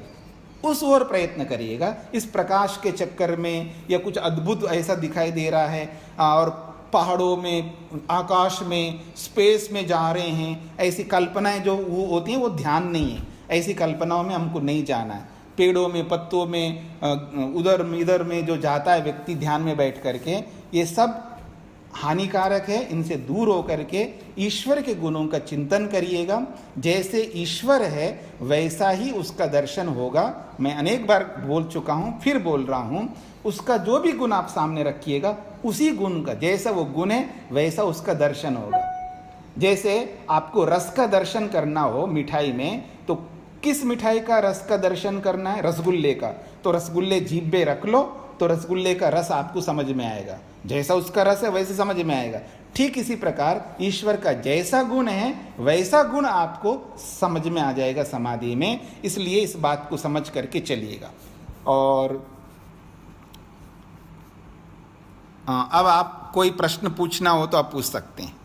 Speaker 2: उस ओर प्रयत्न करिएगा। इस प्रकाश के चक्कर में या कुछ अद्भुत ऐसा दिखाई दे रहा है और पहाड़ों में, आकाश में, स्पेस में जा रहे हैं, ऐसी कल्पनाएं जो वो होती हैं, वो ध्यान नहीं है। ऐसी कल्पनाओं में हमको नहीं जाना है। पेड़ों में, पत्तों में, उधर इधर में जो जाता है व्यक्ति ध्यान में बैठ करके, ये सब हानिकारक है। इनसे दूर होकर के ईश्वर के गुणों का चिंतन करिएगा। जैसे ईश्वर है वैसा ही उसका दर्शन होगा। मैं अनेक बार बोल चुका हूँ, फिर बोल रहा हूँ, उसका जो भी गुण आप सामने रखिएगा, उसी गुण का, जैसा वो गुण है वैसा उसका दर्शन होगा। जैसे आपको रस का दर्शन करना हो मिठाई में, तो किस मिठाई का रस का दर्शन करना है? रसगुल्ले का। तो रसगुल्ले जीभ पे रख लो, तो रसगुल्ले का रस आपको समझ में आएगा। जैसा उसका रस है वैसे समझ में आएगा। ठीक इसी प्रकार ईश्वर का जैसा गुण है वैसा गुण आपको समझ में आ जाएगा समाधि में। इसलिए इस बात को समझ करके चलिएगा। और अब आप कोई प्रश्न पूछना हो तो आप पूछ सकते हैं।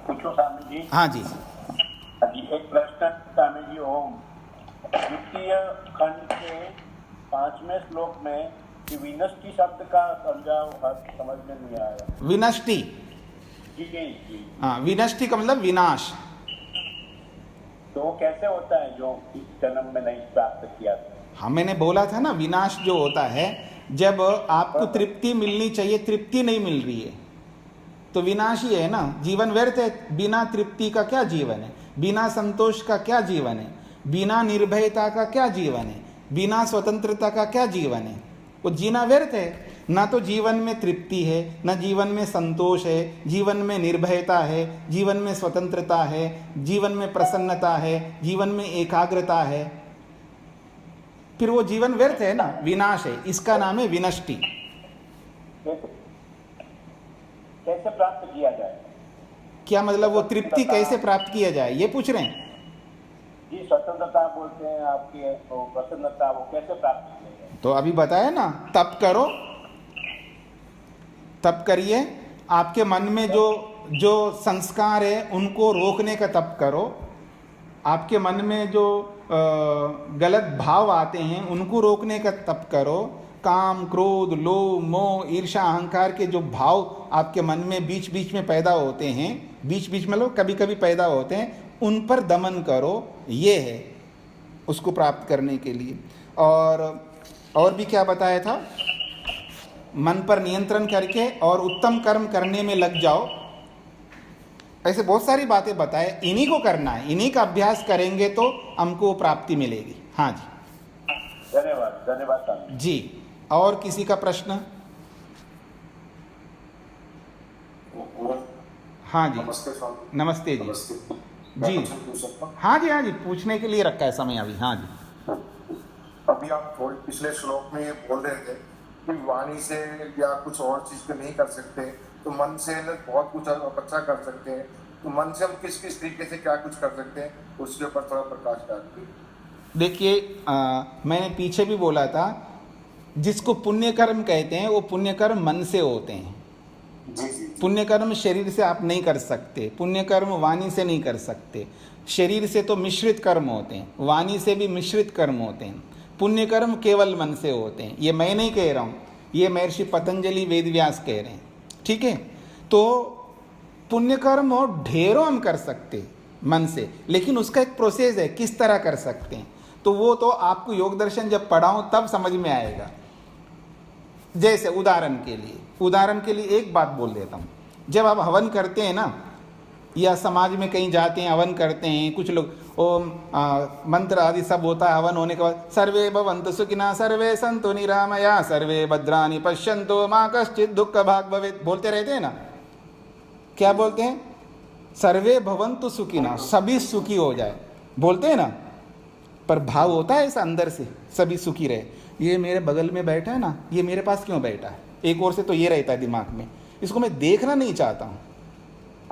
Speaker 3: पूछो स्वामी जी।
Speaker 2: हाँ जी।
Speaker 3: अभी एक प्रश्न स्वामी जी, ओम द्वितीय खंड के 5वें श्लोक में विनष्टि शब्द का समझाओ, समझ में नहीं आया।
Speaker 2: विनष्टि?
Speaker 3: जी जी।
Speaker 2: हाँ, विनष्टि का मतलब विनाश।
Speaker 3: तो कैसे होता है जो इस जन्म में नहीं प्राप्त किया?
Speaker 2: हाँ, मैंने बोला था ना, विनाश जो होता है जब आपको तृप्ति मिलनी चाहिए, तृप्ति नहीं मिल रही है, तो विनाश ही है ना। जीवन व्यर्थ है। बिना तृप्ति का क्या जीवन है? बिना संतोष का क्या जीवन है? बिना निर्भयता का क्या जीवन है? बिना स्वतंत्रता का क्या जीवन है? वो जीना व्यर्थ है। ना तो जीवन में तृप्ति है, ना जीवन में संतोष है, जीवन में निर्भयता है, जीवन में स्वतंत्रता है, जीवन में प्रसन्नता है, जीवन में एकाग्रता है। फिर वो जीवन व्यर्थ है ना, विनाश है। इसका नाम है विनष्टि।
Speaker 3: कैसे प्राप्त किया जाए?
Speaker 2: क्या मतलब? वो तृप्ति कैसे प्राप्त किया जाए, ये पूछ रहे हैं
Speaker 3: जी। स्वतंत्रता बोलते हैं आपकी, तो प्रसन्नता वो कैसे प्राप्त किया जाए?
Speaker 2: तो अभी बताया ना, तप करो, तप करिए। आपके मन में जो संस्कार है उनको रोकने का तप करो। आपके मन में जो गलत भाव आते हैं उनको रोकने का तप करो। काम, क्रोध, लोभ, मोह, ईर्ष्या, अहंकार के जो भाव आपके मन में बीच बीच में पैदा होते हैं, बीच बीच में लो कभी कभी पैदा होते हैं, उन पर दमन करो। ये है उसको प्राप्त करने के लिए। और भी क्या बताया था? मन पर नियंत्रण करके और उत्तम कर्म करने में लग जाओ। ऐसे बहुत सारी बातें बताए, इन्हीं को करना है। इन्हीं का अभ्यास करेंगे तो हमको प्राप्ति मिलेगी। हाँ जी,
Speaker 3: धन्यवाद। धन्यवाद स्वामी
Speaker 2: जी। और किसी का प्रश्न? हाँ जी,
Speaker 4: नमस्ते स्वामी।
Speaker 2: नमस्ते जी।
Speaker 4: नमस्ते।
Speaker 2: जी
Speaker 4: मैं पूछ सकता हूं?
Speaker 2: हाँ जी, पूछने के लिए रखा है समय अभी। हाँ जी,
Speaker 4: अभी आप थोड़े पिछले श्लोक में ये बोल रहे थे कि वाणी से या कुछ और चीज पे नहीं कर सकते, तो मन से न बहुत कुछ अच्छा कर सकते हैं। तो मन से हम किस किस तरीके से क्या कुछ कर सकते हैं, उसके ऊपर थोड़ा प्रकाश डालिए।
Speaker 2: देखिए मैंने पीछे भी बोला था, जिसको पुण्य कर्म कहते हैं वो पुण्य कर्म मन से होते हैं।
Speaker 4: जी जी।
Speaker 2: पुण्य कर्म शरीर से आप नहीं कर सकते, पुण्य कर्म वाणी से नहीं कर सकते। शरीर से तो मिश्रित कर्म होते हैं, वाणी से भी मिश्रित कर्म होते हैं। पुण्य कर्म केवल मन से होते हैं। ये मैं नहीं कह रहा हूँ, ये महर्षि पतंजलि वेदव्यास कह रहे हैं। ठीक है, तो पुण्य कर्म और ढेरों हम कर सकते मन से, लेकिन उसका एक प्रोसेस है किस तरह कर सकते हैं। तो वो तो आपको योग दर्शन जब पढ़ाऊं तब समझ में आएगा। जैसे उदाहरण के लिए एक बात बोल देता हूँ। जब आप हवन करते हैं ना, या समाज में कहीं जाते हैं हवन करते हैं, कुछ लोग ओम मंत्र आदि सब होता है। हवन होने के बाद सर्वे भवन्तु सुखिनः सर्वे सन्तु निरामया सर्वे भद्राणि पश्यन्तु मा कश्चित् दुःख भाग् भवेत् बोलते रहते हैं ना। क्या बोलते हैं? सर्वे भवन्तु सुखिनः, सभी सुखी हो जाए, बोलते हैं ना। पर भाव होता है ऐसा अंदर से, सभी सुखी रहे। ये मेरे बगल में बैठा है ना, ये मेरे पास क्यों बैठा है? एक ओर से तो ये रहता है दिमाग में, इसको मैं देखना नहीं चाहता हूँ।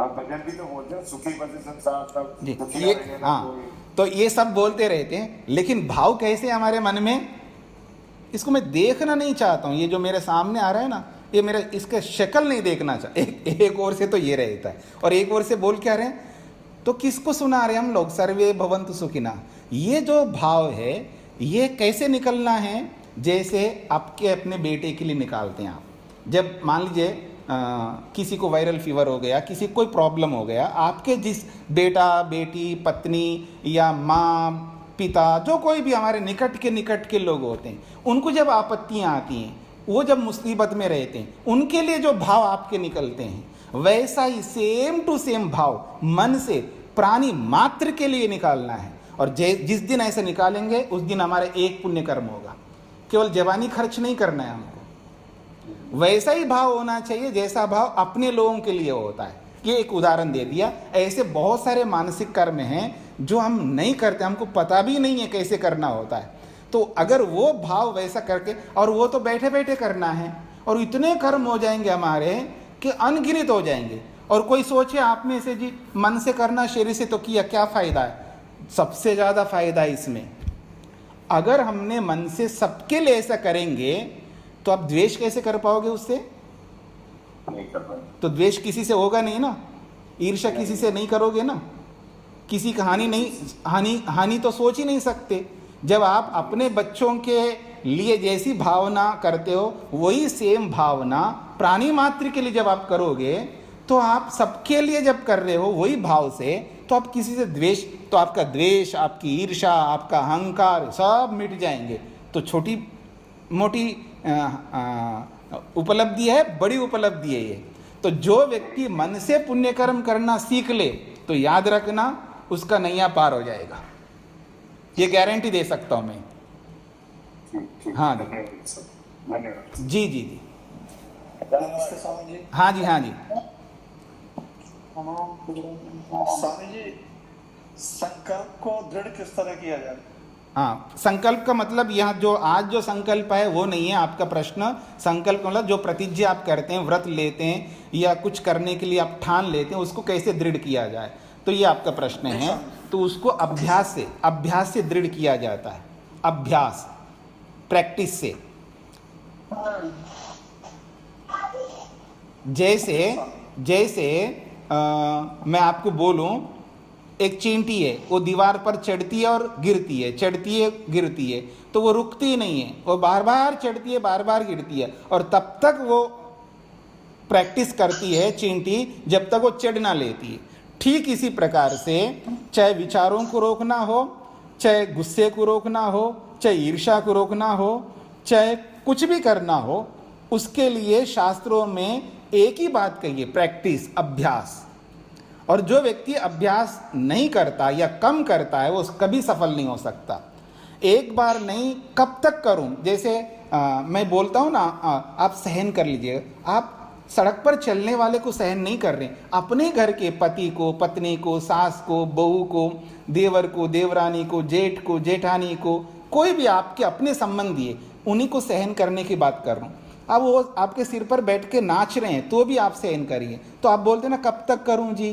Speaker 4: आप भजन भी तो बोलते हैं, सुखी भजन संसार सब
Speaker 2: जी,
Speaker 4: दुखी
Speaker 2: ये
Speaker 4: रहेंगे ना
Speaker 2: हाँ,
Speaker 4: कोई।
Speaker 2: तो ये सब बोलते रहते हैं, लेकिन भाव कैसे हमारे मन में, इसको मैं देखना नहीं चाहता हूँ। ये जो मेरे सामने आ रहा है ना, ये मेरा इसका शक्ल नहीं देखना चाहता। एक ओर से तो ये रहता है और एक ओर से बोल क्या रहे हैं, तो किसको सुना रहे हम लोग? सर्वे भवन्तु सुखिनः। ये जो भाव है ये कैसे निकलना है? जैसे आपके अपने बेटे के लिए निकालते हैं आप। जब मान लीजिए किसी को वायरल फीवर हो गया, किसी को कोई प्रॉब्लम हो गया, आपके जिस बेटा बेटी पत्नी या माँ पिता, जो कोई भी हमारे निकट के लोग होते हैं, उनको जब आपत्तियाँ आती हैं, वो जब मुसीबत में रहते हैं, उनके लिए जो भाव आपके निकलते हैं, वैसा ही सेम टू सेम भाव मन से प्राणी मात्र के लिए निकालना है। और जिस दिन ऐसे निकालेंगे उस दिन हमारा एक पुण्य कर्म होगा। केवल जवानी खर्च नहीं करना है हमको, वैसा ही भाव होना चाहिए जैसा भाव अपने लोगों के लिए होता है। ये एक उदाहरण दे दिया। ऐसे बहुत सारे मानसिक कर्म हैं जो हम नहीं करते, हमको पता भी नहीं है कैसे करना होता है। तो अगर वो भाव वैसा करके, और वो तो बैठे बैठे करना है, और इतने कर्म हो जाएंगे हमारे कि अनगिनत हो जाएंगे। और कोई सोचे आप में से जी मन से करना, शरीर से तो किया, क्या फ़ायदा है? सबसे ज़्यादा फ़ायदा है इसमें। अगर हमने मन से सबके लिए ऐसा करेंगे तो आप द्वेष कैसे कर पाओगे उससे?
Speaker 4: नहीं कर पाए।
Speaker 2: तो द्वेष किसी से होगा नहीं ना, ईर्ष्या किसी से नहीं करोगे ना, किसी का हानि तो सोच ही नहीं सकते। जब आप अपने बच्चों के लिए जैसी भावना करते हो, वही सेम भावना प्राणी मात्र के लिए जब आप करोगे, तो आप सबके लिए जब कर रहे हो वही भाव से, तो आप किसी से द्वेष, तो आपका द्वेष, आपकी ईर्ष्या, आपका अहंकार सब मिट जाएंगे। तो छोटी मोटी उपलब्धि है, बड़ी उपलब्धि है ये। तो जो व्यक्ति मन से पुण्य कर्म करना सीख ले, तो याद रखना उसका नैया पार हो जाएगा। ये गारंटी दे सकता हूं मैं।
Speaker 4: ठीक।
Speaker 2: हाँ जी।
Speaker 4: धन्यवाद।
Speaker 2: जी जी जी।
Speaker 5: नमस्ते स्वामी जी।
Speaker 2: हाँ जी, हाँ जी।
Speaker 5: स्वामी जी, संकल्प को दृढ़ किस तरह किया जाए?
Speaker 2: हाँ, संकल्प का मतलब यहाँ जो आज जो संकल्प है वो नहीं है आपका प्रश्न। संकल्प मतलब जो प्रतिज्ञा आप करते हैं, व्रत लेते हैं या कुछ करने के लिए आप ठान लेते हैं, उसको कैसे दृढ़ किया जाए, तो ये आपका प्रश्न है। तो उसको अभ्यास से दृढ़ किया जाता है। अभ्यास, प्रैक्टिस से। जैसे मैं आपको बोलूं, एक चींटी है, वो दीवार पर चढ़ती है और गिरती है, चढ़ती है गिरती है, तो वो रुकती नहीं है, वो बार बार चढ़ती है, बार बार गिरती है, और तब तक वो प्रैक्टिस करती है चींटी जब तक वो चढ़ ना लेती है। ठीक इसी प्रकार से चाहे विचारों को रोकना हो, चाहे गुस्से को रोकना हो, चाहे ईर्ष्या को रोकना हो, चाहे कुछ भी करना हो, उसके लिए शास्त्रों में एक ही बात कही है, प्रैक्टिस, अभ्यास। और जो व्यक्ति अभ्यास नहीं करता या कम करता है, वो कभी सफल नहीं हो सकता। एक बार नहीं, कब तक करूं? जैसे मैं बोलता हूं ना, आप सहन कर लीजिए। आप सड़क पर चलने वाले को सहन नहीं कर रहे, अपने घर के पति को, पत्नी को, सास को, बहू को, देवर को, देवरानी को, जेठ को, जेठानी को, कोई भी आपके अपने संबंधी है, उन्हीं को सहन करने की बात कर रहा हूँ। अब वो आपके सिर पर बैठ के नाच रहे हैं तो भी आप सहन करिए। तो आप बोलते ना कब तक करूं जी,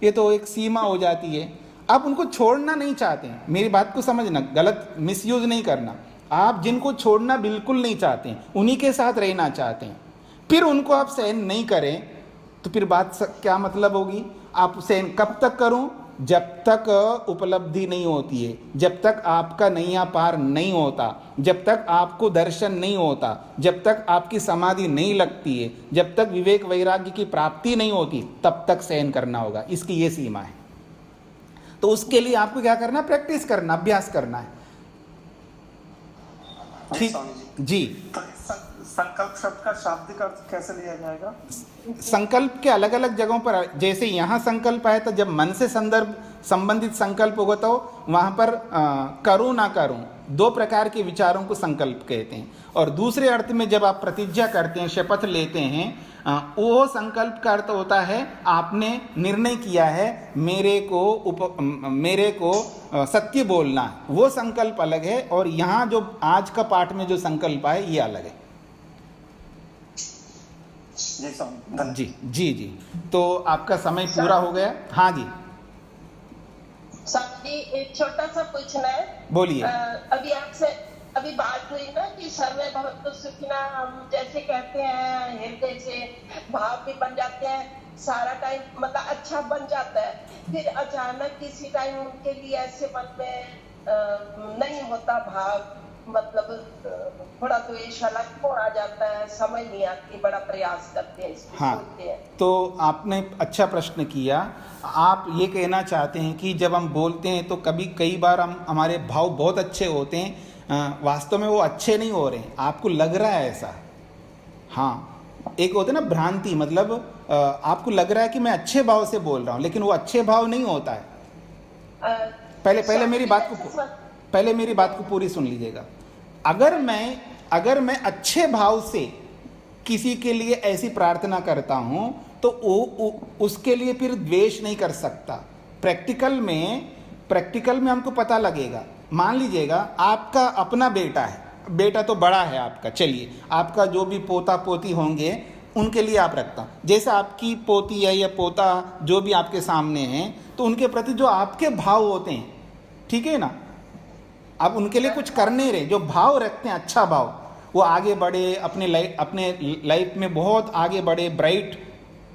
Speaker 2: ये तो एक सीमा हो जाती है। आप उनको छोड़ना नहीं चाहते हैं, मेरी बात को समझना, गलत मिसयूज नहीं करना। आप जिनको छोड़ना बिल्कुल नहीं चाहते हैं, उन्हीं के साथ रहना चाहते हैं, फिर उनको आप सहन नहीं करें तो फिर बात क्या मतलब होगी? आप सहन कब तक करूं? जब तक उपलब्धि नहीं होती है, जब तक आपका नैया पार नहीं होता, जब तक आपको दर्शन नहीं होता, जब तक आपकी समाधि नहीं लगती है, जब तक विवेक वैराग्य की प्राप्ति नहीं होती, तब तक सहन करना होगा। इसकी ये सीमा है। तो उसके लिए आपको क्या करना? प्रैक्टिस करना, अभ्यास करना है। ठीक जी।
Speaker 5: तो संकल्प शब्द का शाब्दिक अर्थ कैसे लिया जाएगा?
Speaker 2: संकल्प के अलग अलग जगहों पर, जैसे यहाँ संकल्प है तो जब मन से संदर्भ संबंधित संकल्प होगा तो वहाँ पर करूँ ना करूँ, दो प्रकार के विचारों को संकल्प कहते हैं। और दूसरे अर्थ में जब आप प्रतिज्ञा करते हैं, शपथ लेते हैं, वो संकल्प का अर्थ होता है आपने निर्णय किया है मेरे को सत्य बोलना है, वो संकल्प अलग है। और यहाँ जो आज का पाठ में जो संकल्प है ये अलग है। जी जी जी। तो आपका समय पूरा हो गया। हाँ जी
Speaker 6: स्वामी जी, एक छोटा सा पूछना है।
Speaker 2: बोलिए।
Speaker 6: अभी आपसे अभी बात हुई ना कि सर्वे भवन्तु सुखिनः, हम जैसे कहते हैं हृदय से भाव भी बन जाते हैं, सारा टाइम मतलब अच्छा बन जाता है, फिर अचानक किसी टाइम उनके लिए ऐसे मन में नहीं होता भाव, मतलब थोड़ा द्वेष अलग को आ जाता है, समझ नहीं आती, बड़ा प्रयास करते हैं इसको।
Speaker 2: हाँ, तो आपने अच्छा प्रश्न किया। आप ये कहना चाहते हैं कि जब हम बोलते हैं तो कई बार हमारे भाव बहुत अच्छे होते हैं, वास्तव में वो अच्छे नहीं हो रहे हैं, आपको लग रहा है ऐसा। हाँ, एक होता है ना भ्रांति, मतलब आपको लग रहा है कि मैं अच्छे भाव से बोल रहा हूँ, लेकिन वो अच्छे भाव नहीं होता है। पहले मेरी बात को पूरी सुन लीजिएगा। अगर मैं अच्छे भाव से किसी के लिए ऐसी प्रार्थना करता हूं तो उसके लिए फिर द्वेष नहीं कर सकता। प्रैक्टिकल में हमको पता लगेगा। मान लीजिएगा आपका अपना बेटा है, बेटा तो बड़ा है आपका, चलिए आपका जो भी पोता पोती होंगे उनके लिए आप रखता, जैसे आपकी पोती है या पोता जो भी आपके सामने हैं, तो उनके प्रति जो आपके भाव होते हैं, ठीक है ना, आप उनके लिए कुछ कर नहीं रहे, जो भाव रखते हैं अच्छा भाव, वो आगे बढ़े, अपने लाइफ में बहुत आगे बढ़े, ब्राइट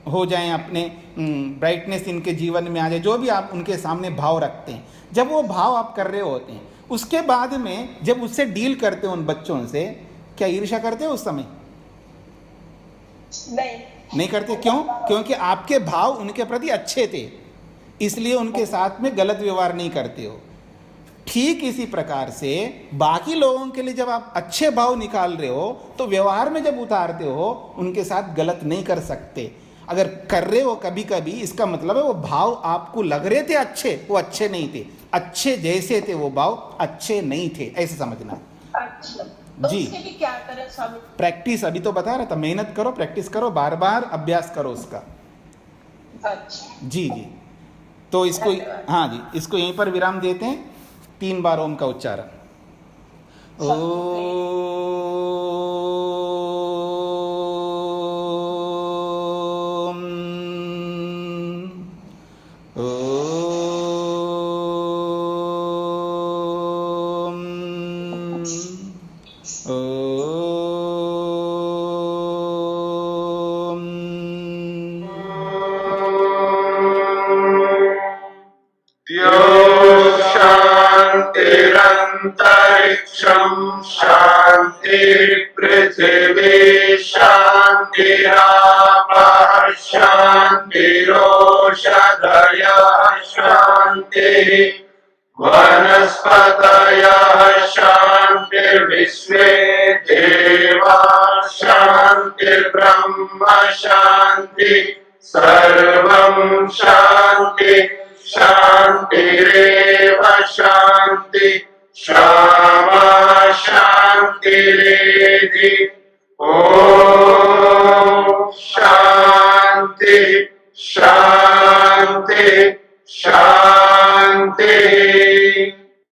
Speaker 2: हो जाएं, अपने ब्राइटनेस इनके जीवन में आ जाए, जो भी आप उनके सामने भाव रखते हैं, जब वो भाव आप कर रहे होते हैं, उसके बाद में जब उससे डील करते हो उन बच्चों से, क्या ईर्ष्या करते हो उस समय? नहीं करते। क्यों? क्योंकि आपके भाव उनके प्रति अच्छे थे, इसलिए उनके साथ में गलत व्यवहार नहीं करते हो। ठीक इसी प्रकार से बाकी लोगों के लिए जब आप अच्छे भाव निकाल रहे हो तो व्यवहार में जब उतारते हो उनके साथ गलत नहीं कर सकते। अगर कर रहे हो कभी कभी, इसका मतलब है वो भाव आपको लग रहे थे अच्छे, वो अच्छे नहीं थे, अच्छे जैसे थे वो भाव अच्छे नहीं थे, ऐसे समझना है।
Speaker 6: अच्छा, तो
Speaker 2: जी,
Speaker 6: उसके लिए क्या करें स्वामी?
Speaker 2: प्रैक्टिस, अभी तो बता रहा था, मेहनत करो, प्रैक्टिस करो, बार बार अभ्यास करो उसका।
Speaker 6: अच्छा
Speaker 2: जी जी। तो इसको, हाँ जी, इसको यहीं पर विराम देते हैं। 3 बार ओम का उच्चारण।
Speaker 1: शांतिरंतरिक्षं शांति पृथिवी शांतिरापः शांतिरोषधयः शांतिः वनस्पतयः शांतिर्विश्वे देवाः शांतिर्ब्रह्म शांति सर्वं शांति शांतिरेव शांति क्षमा शान्तिरेधि ॐ शान्ति शान्ति शान्ति